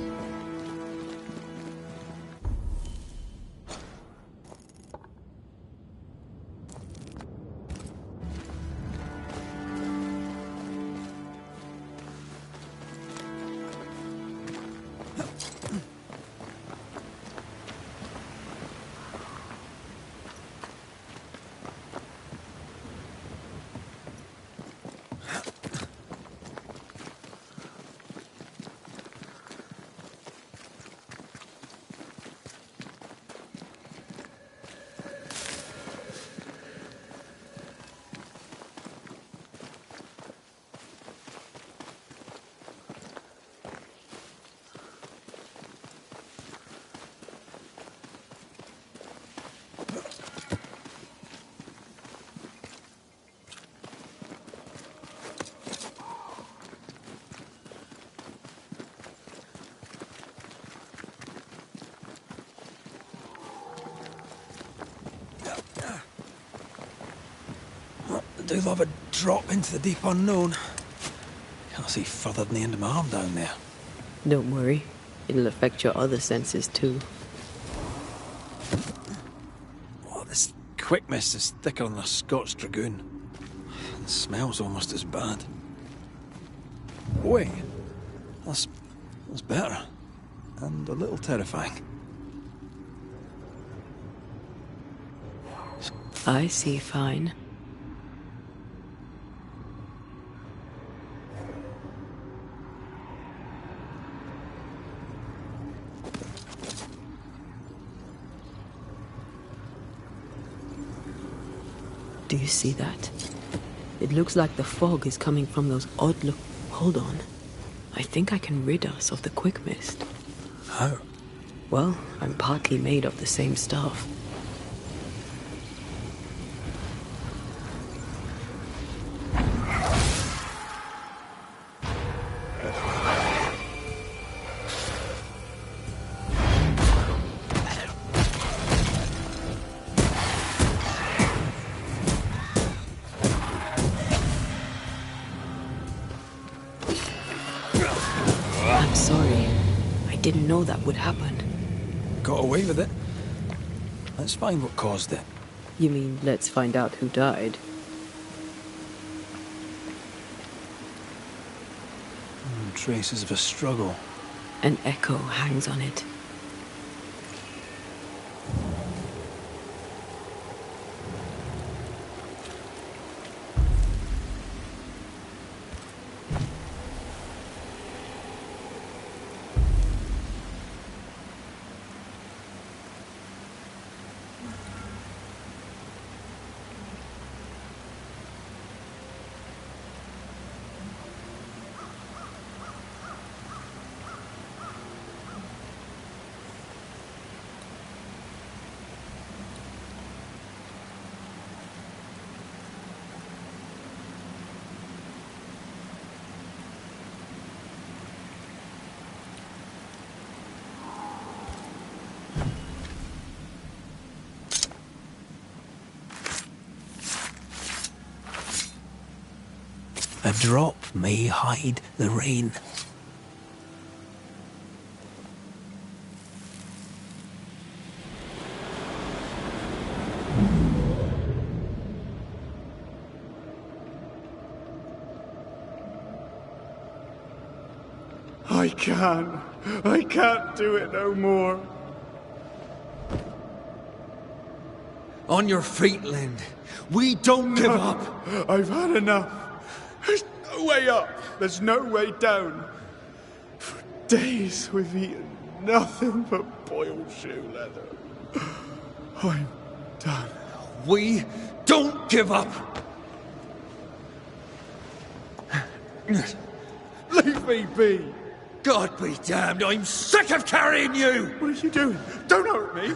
S2: I do love a drop into the deep unknown. Can't see further than the end of my arm down there.
S3: Don't worry. It'll affect your other senses too.
S2: Oh, this quick mist is thicker than a Scots dragoon. The smell's almost as bad. Wait, that's better. And a little terrifying.
S3: I see fine. Do you see that? It looks like the fog is coming from those odd look. Hold on. I think I can rid us of the quick mist.
S2: How?
S3: Well, I'm partly made of the same stuff. I'm sorry. I didn't know that would happen.
S2: Got away with it. Let's find what caused it.
S3: You mean, let's find out who died?
S2: Traces of a struggle.
S3: An echo hangs on it.
S2: A drop may hide the rain.
S17: I can't. I can't do it no more.
S1: On your feet, Lind. We don't give up.
S17: I've had enough. There's no way up. There's no way down. For days we've eaten nothing but boiled shoe leather. I'm done.
S1: We don't give up.
S17: Leave me be.
S1: God be damned, I'm sick of carrying you!
S17: What are you doing? Don't hurt me.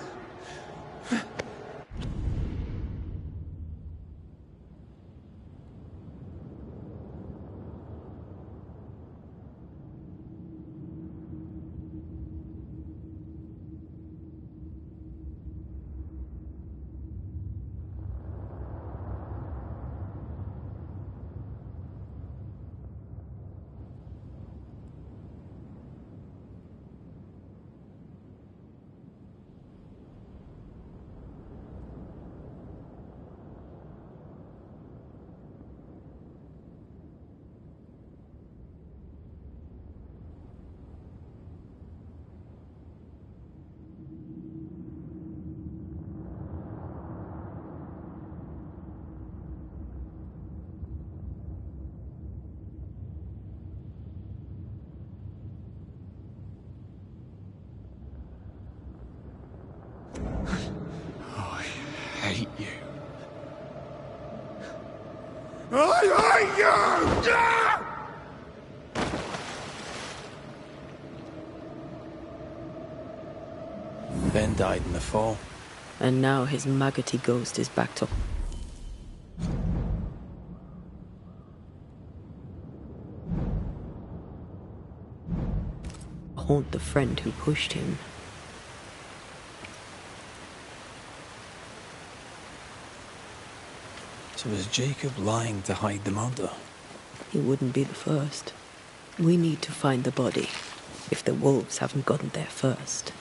S17: I hate you. I hate you!
S2: Ben died in the fall.
S3: And now his maggoty ghost is back to... haunt the friend who pushed him.
S2: So was Jacob lying to hide the murder?
S3: He wouldn't be the first. We need to find the body, if the wolves haven't gotten there first.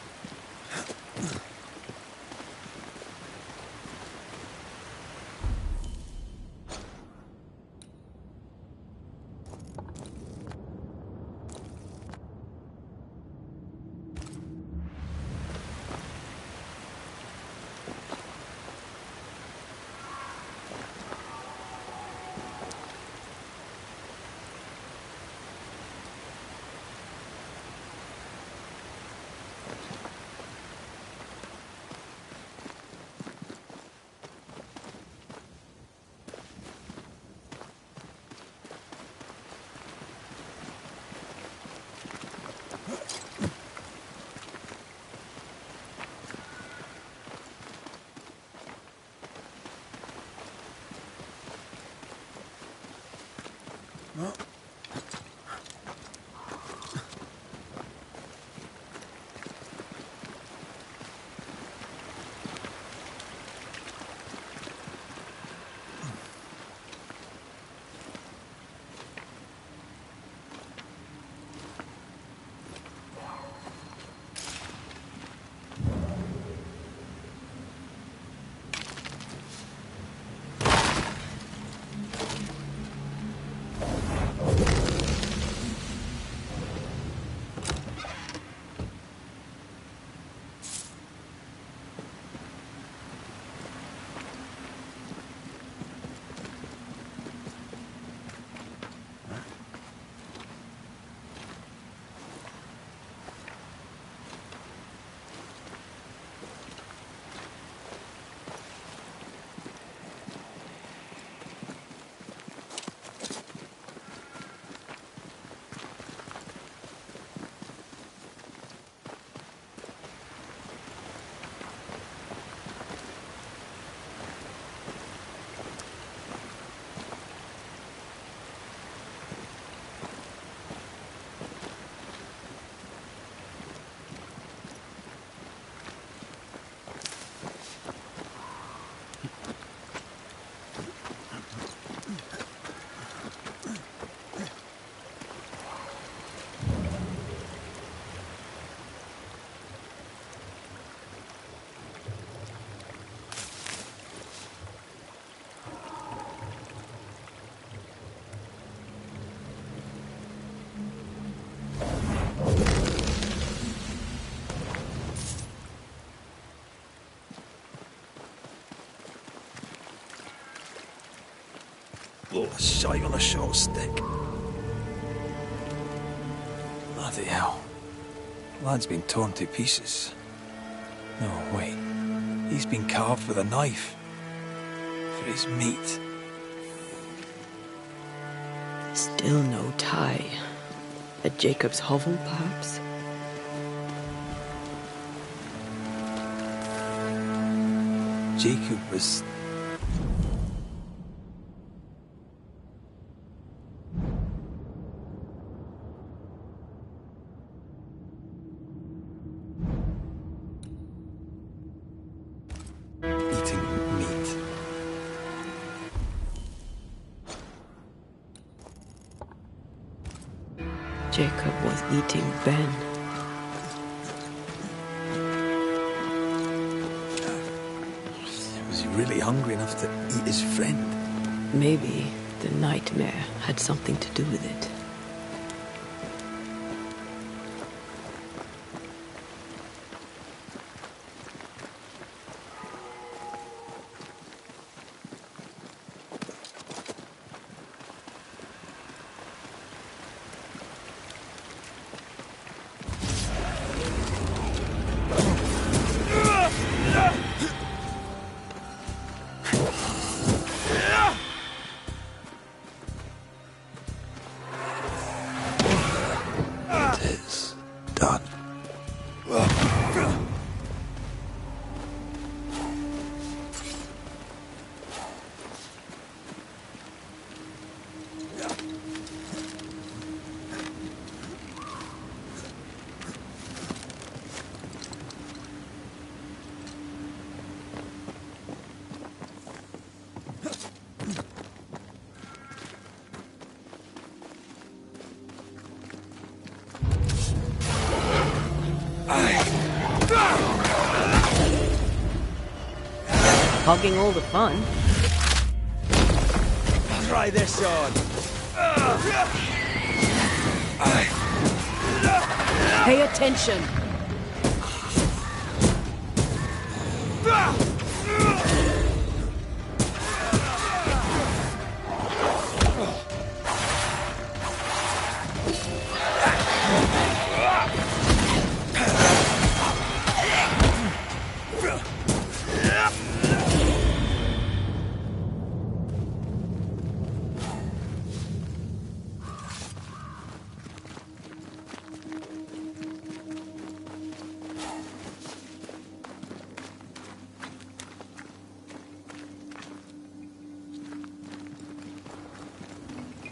S2: load of shite on a short stick. Bloody hell. Lad's been torn to pieces. No, wait. He's been carved with a knife. For his meat.
S3: Still no tie. At Jacob's hovel, perhaps?
S2: Jacob was... eating meat.
S3: Jacob was eating Ben.
S2: Was he really hungry enough to eat his friend?
S3: Maybe the nightmare had something to do with it. Hogging all the fun.
S1: Try this on.
S7: Pay attention.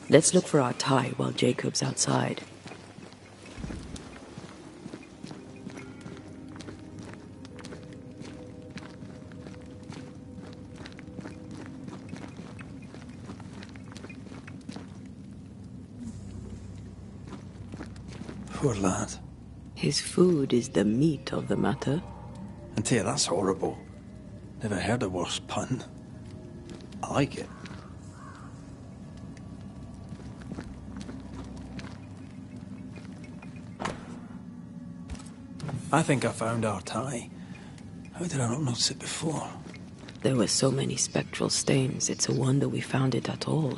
S3: Let's look for our tie while Jacob's outside.
S2: Poor lad.
S3: His food is the meat of the matter.
S2: I tell you, that's horrible. Never heard a worse pun. I like it. I think I found our tie. How did I not notice it before?
S3: There were so many spectral stains, it's a wonder we found it at all.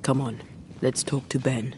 S3: Come on, let's talk to Ben.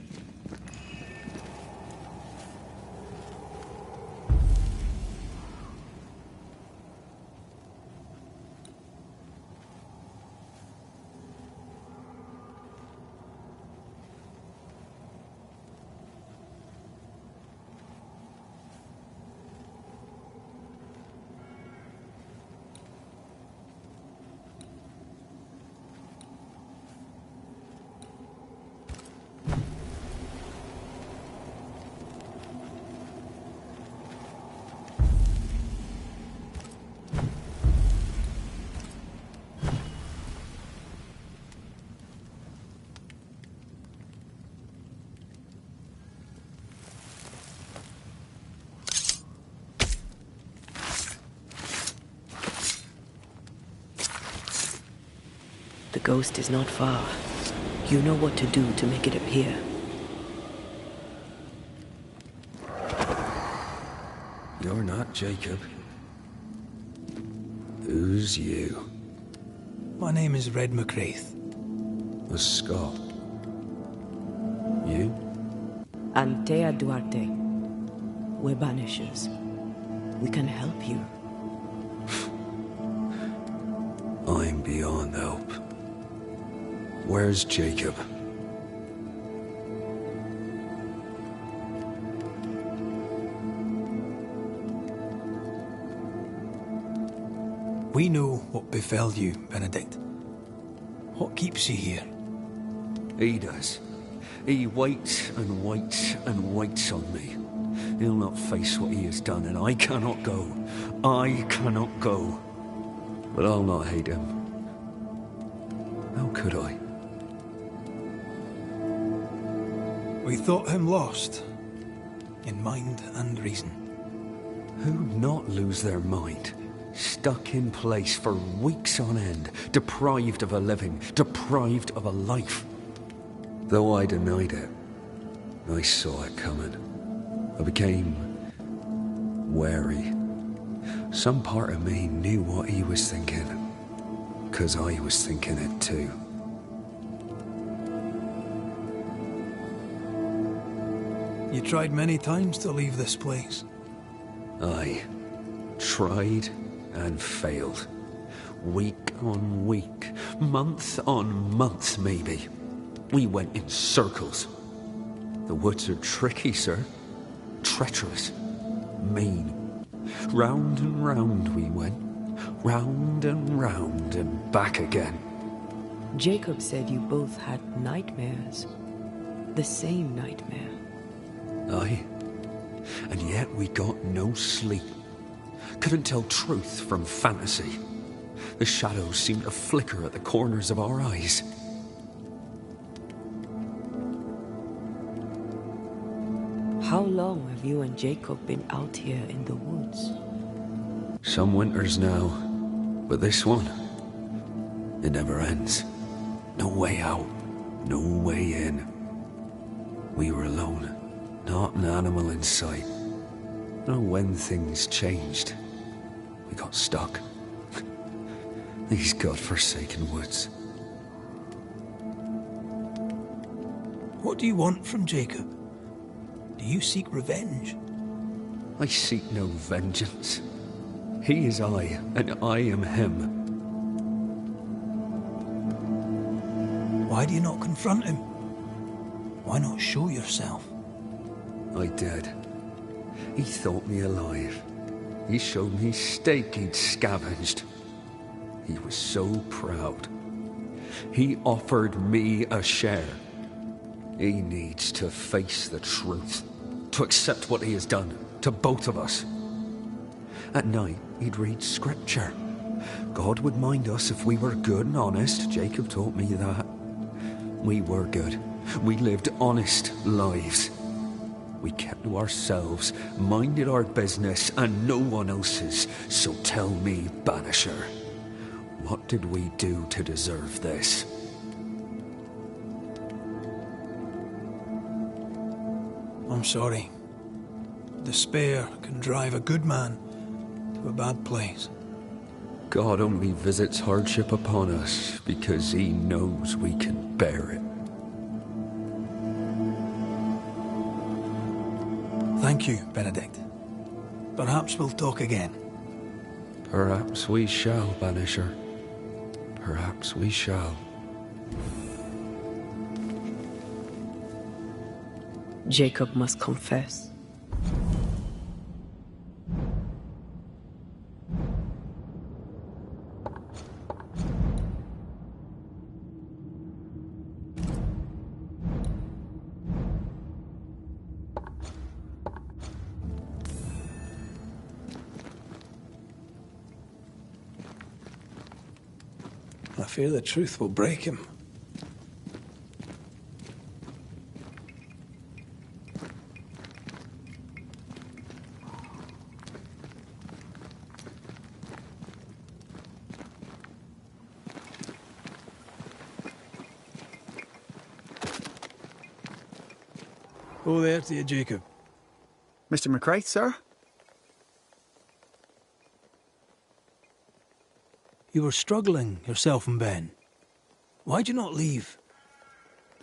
S3: The ghost is not far. You know what to do to make it appear.
S10: You're not Jacob. Who's you?
S2: My name is Red McCraith.
S10: A Scot. You?
S3: Antea Duarte. We're Banishers. We can help you.
S10: I'm beyond help. Where's Jacob?
S2: We know what befell you, Benedict. What keeps you here?
S10: He does. He waits and waits and waits on me. He'll not face what he has done, and I cannot go. I cannot go. But I'll not hate him. How could I?
S2: We thought him lost, in mind and reason.
S10: Who'd not lose their mind? Stuck in place for weeks on end, deprived of a living, deprived of a life. Though I denied it, I saw it coming. I became wary. Some part of me knew what he was thinking, 'cause I was thinking it too.
S2: You tried many times to leave this place.
S10: I tried and failed. Week on week, month on month maybe. We went in circles. The woods are tricky, sir. Treacherous. Mean. Round and round we went. Round and back again.
S3: Jacob said you both had nightmares. The same nightmare.
S10: Aye. And yet we got no sleep. Couldn't tell truth from fantasy. The shadows seemed to flicker at the corners of our eyes.
S3: How long have you and Jacob been out here in the woods?
S10: Some winters now, but this one, it never ends. No way out, no way in. We were alone, not an animal in sight. Know when things changed. We got stuck. These godforsaken woods.
S2: What do you want from Jacob? Do you seek revenge?
S10: I seek no vengeance. He is I, and I am him.
S2: Why do you not confront him? Why not show yourself?
S10: I did. He thought me alive. He showed me steak he'd scavenged. He was so proud. He offered me a share. He needs to face the truth, to accept what he has done to both of us. At night, he'd read scripture. God would mind us if we were good and honest. Jacob taught me that. We were good. We lived honest lives. We kept to ourselves, minded our business and no one else's. So tell me, Banisher, what did we do to deserve this?
S2: I'm sorry. Despair can drive a good man to a bad place.
S10: God only visits hardship upon us because he knows we can bear it.
S2: Thank you, Benedict. Perhaps we'll talk again.
S10: Perhaps we shall, Banisher. Perhaps we shall.
S3: Jacob must confess.
S2: I fear the truth will break him. Oh, there to you, Jacob.
S17: Mr. McCraith, sir?
S2: You were struggling, yourself and Ben. Why'd you not leave?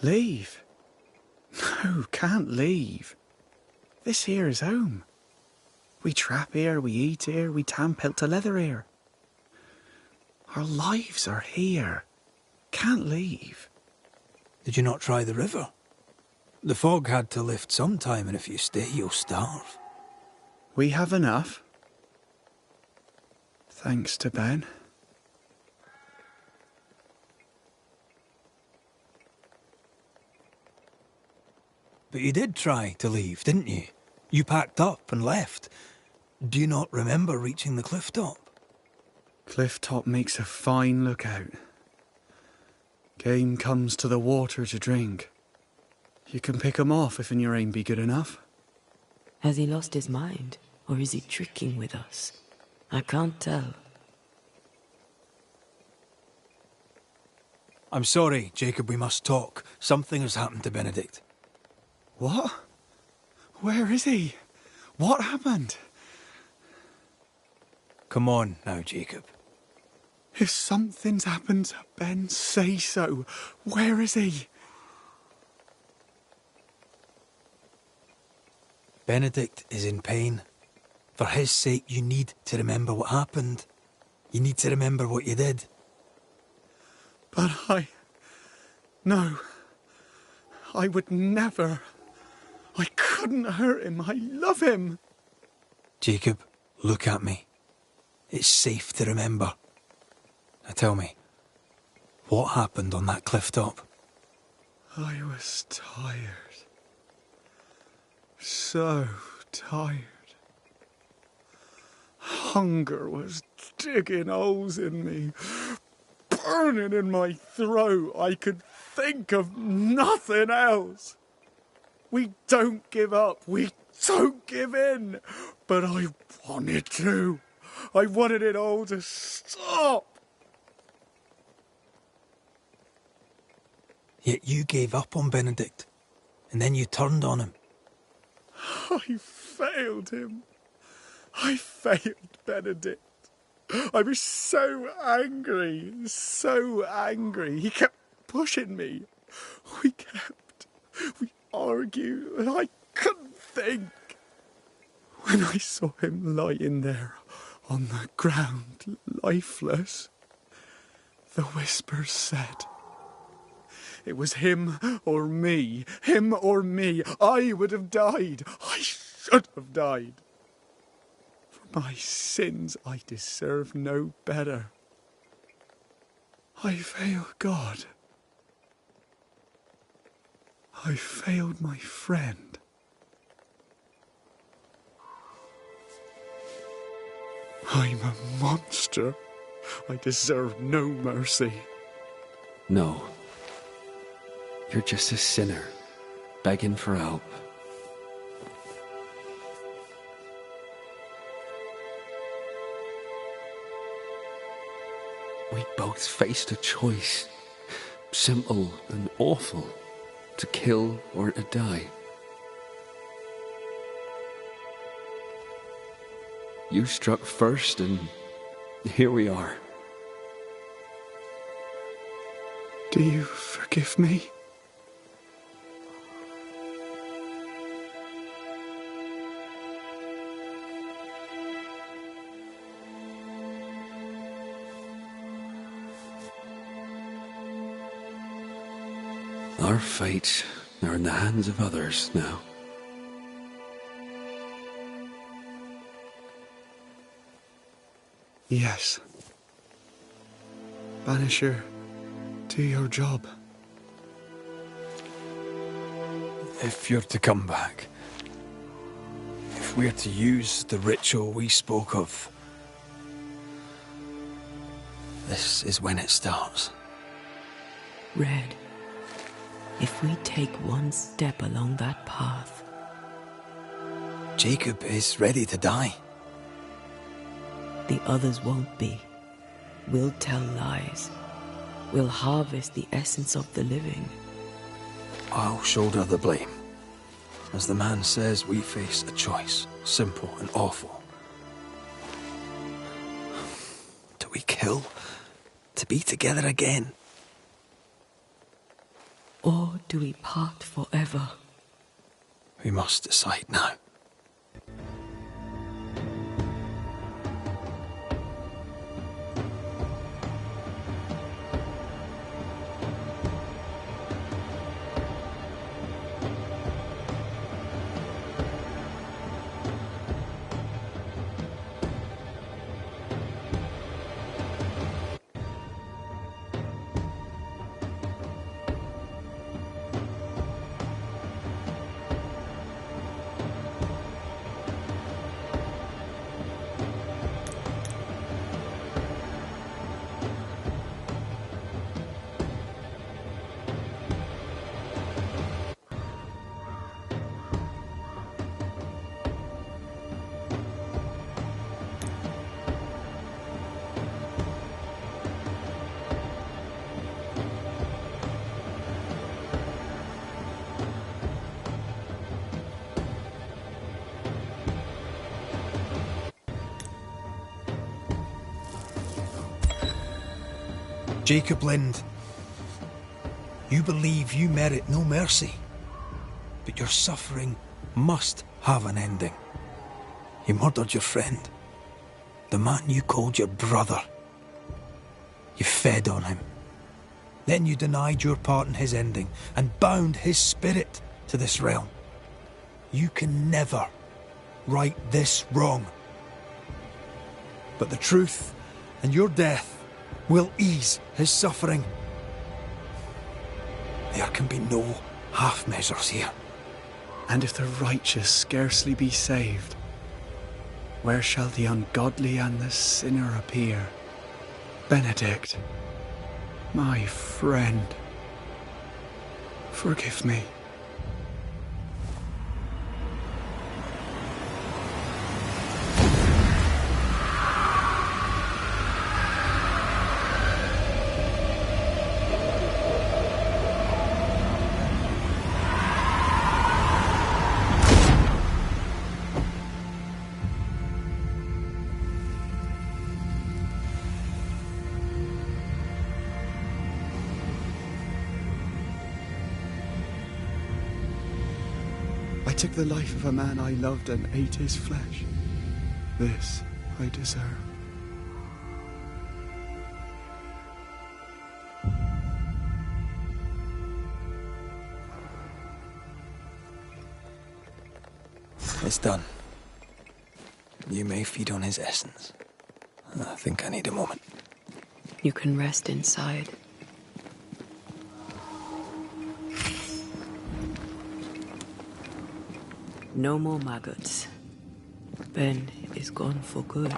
S17: Leave? No, can't leave. This here is home. We trap here, we eat here, we tan pelt to leather here. Our lives are here. Can't leave.
S2: Did you not try the river? The fog had to lift sometime, and if you stay, you'll starve.
S17: We have enough. Thanks to Ben.
S2: But you did try to leave, didn't you? You packed up and left. Do you not remember reaching the cliff top?
S17: Cliff top makes a fine lookout. Game comes to the water to drink. You can pick 'em off if your aim be good enough.
S3: Has he lost his mind, or is he tricking with us? I can't tell.
S2: I'm sorry, Jacob, we must talk. Something has happened to Benedict.
S17: What? Where is he? What happened?
S2: Come on now, Jacob.
S17: If something's happened to Ben, say so. Where is he?
S2: Benedict is in pain. For his sake, you need to remember what happened. You need to remember what you did.
S17: But No. I would never. I couldn't hurt him. I love him.
S2: Jacob, look at me. It's safe to remember. Now tell me, what happened on that cliff top?
S17: I was tired. So tired. Hunger was digging holes in me, burning in my throat. I could think of nothing else. We don't give up. We don't give in. But I wanted to. I wanted it all to stop.
S2: Yet you gave up on Benedict, and then you turned on him.
S17: I failed him. I failed Benedict. I was so angry, so angry. He kept pushing me. We argued, and I couldn't think. When I saw him lying there on the ground, lifeless, the whispers said, it was him or me, him or me. I would have died. I should have died. For my sins, I deserve no better. I failed God. I failed my friend. I'm a monster. I deserve no mercy.
S10: No. You're just a sinner, begging for help. We both faced a choice, simple and awful, to kill or to die. You struck first, and here we are.
S17: Do you forgive me?
S10: Our fates are in the hands of others now.
S17: Yes. Banisher, do your job.
S2: If you're to come back, if we're to use the ritual we spoke of, this is when it starts.
S3: Red, if we take one step along that path...
S2: Jacob is ready to die.
S3: The others won't be. We'll tell lies. We'll harvest the essence of the living.
S2: I'll shoulder the blame. As the man says, we face a choice, simple and awful. Do we kill to be together again.
S3: Or do we part forever?
S2: We must decide now. Jacob Lind, you believe you merit no mercy, but your suffering must have an ending. You murdered your friend, the man you called your brother. You fed on him. Then you denied your part in his ending and bound his spirit to this realm. You can never right this wrong. But the truth and your death will ease his suffering. There can be no half measures here.
S17: And if the righteous scarcely be saved, where shall the ungodly and the sinner appear? Benedict, my friend, forgive me. I took the life of a man I loved and ate his flesh. This I deserve.
S2: It's done. You may feed on his essence. I think I need a moment.
S3: You can rest inside. No more maggots. Ben is gone for good.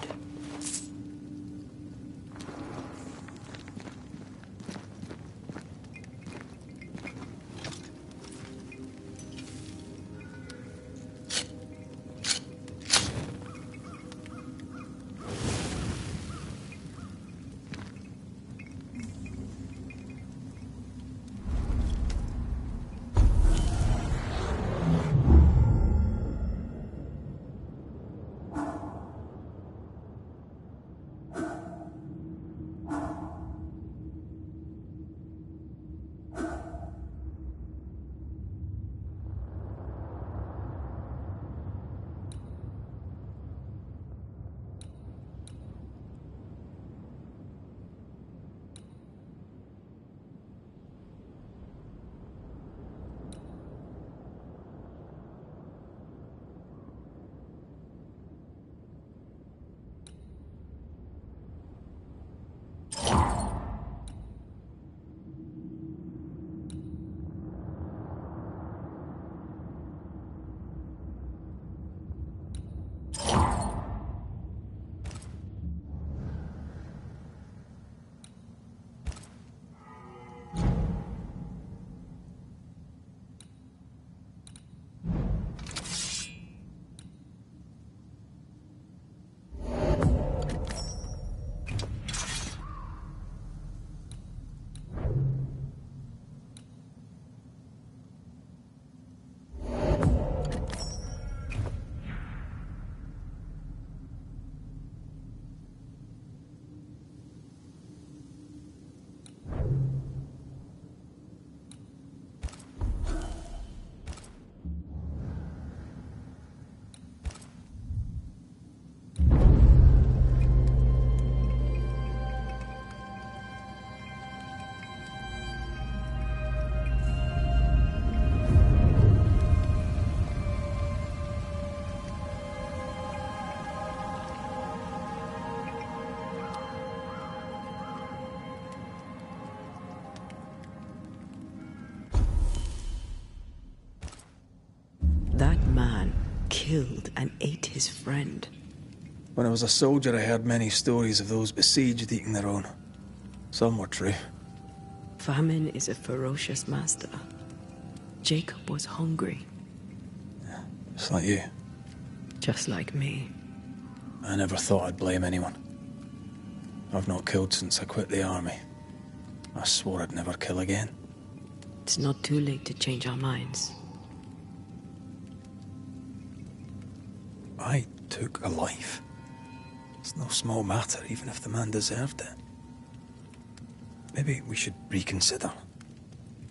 S3: killed and ate his friend.
S2: When I was a soldier, I heard many stories of those besieged eating their own. Some were true.
S3: Famine is a ferocious master. Jacob was hungry.
S2: Yeah, just like you.
S3: Just like me.
S2: I never thought I'd blame anyone. I've not killed since I quit the army. I swore I'd never kill again.
S3: It's not too late to change our minds.
S2: I took a life. It's no small matter, even if the man deserved it. Maybe we should reconsider.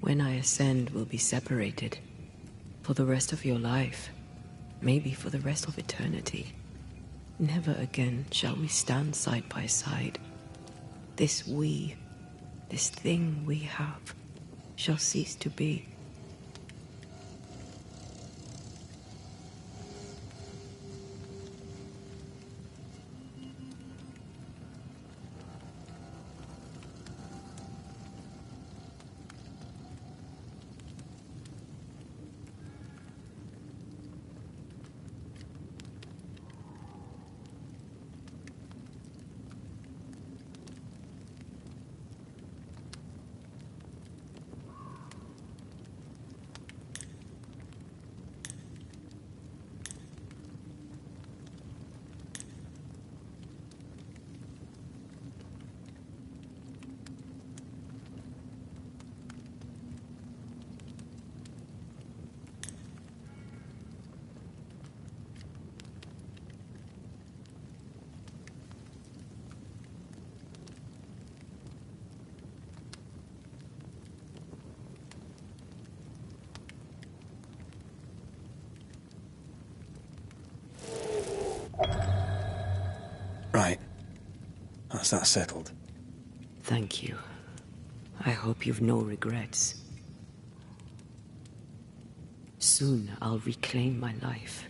S3: When I ascend, we'll be separated. For the rest of your life. Maybe for the rest of eternity. Never again shall we stand side by side. This thing we have, shall cease to be.
S2: Right. That's that settled.
S3: Thank you. I hope you've no regrets. Soon I'll reclaim my life.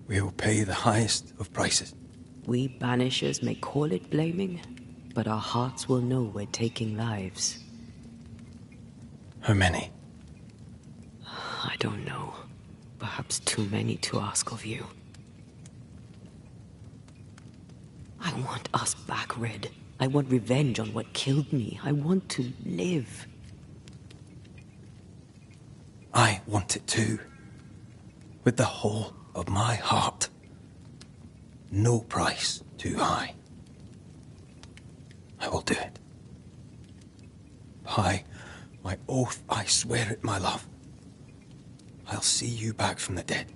S2: We'll pay the highest of prices.
S3: We Banishers may call it blaming, but our hearts will know we're taking lives.
S2: How many?
S3: I don't know. Perhaps too many to ask of you. I want us back, Red. I want revenge on what killed me. I want to live.
S2: I want it too. With the whole of my heart. No price too high. I will do it. By my oath, I swear it, my love. I'll see you back from the dead.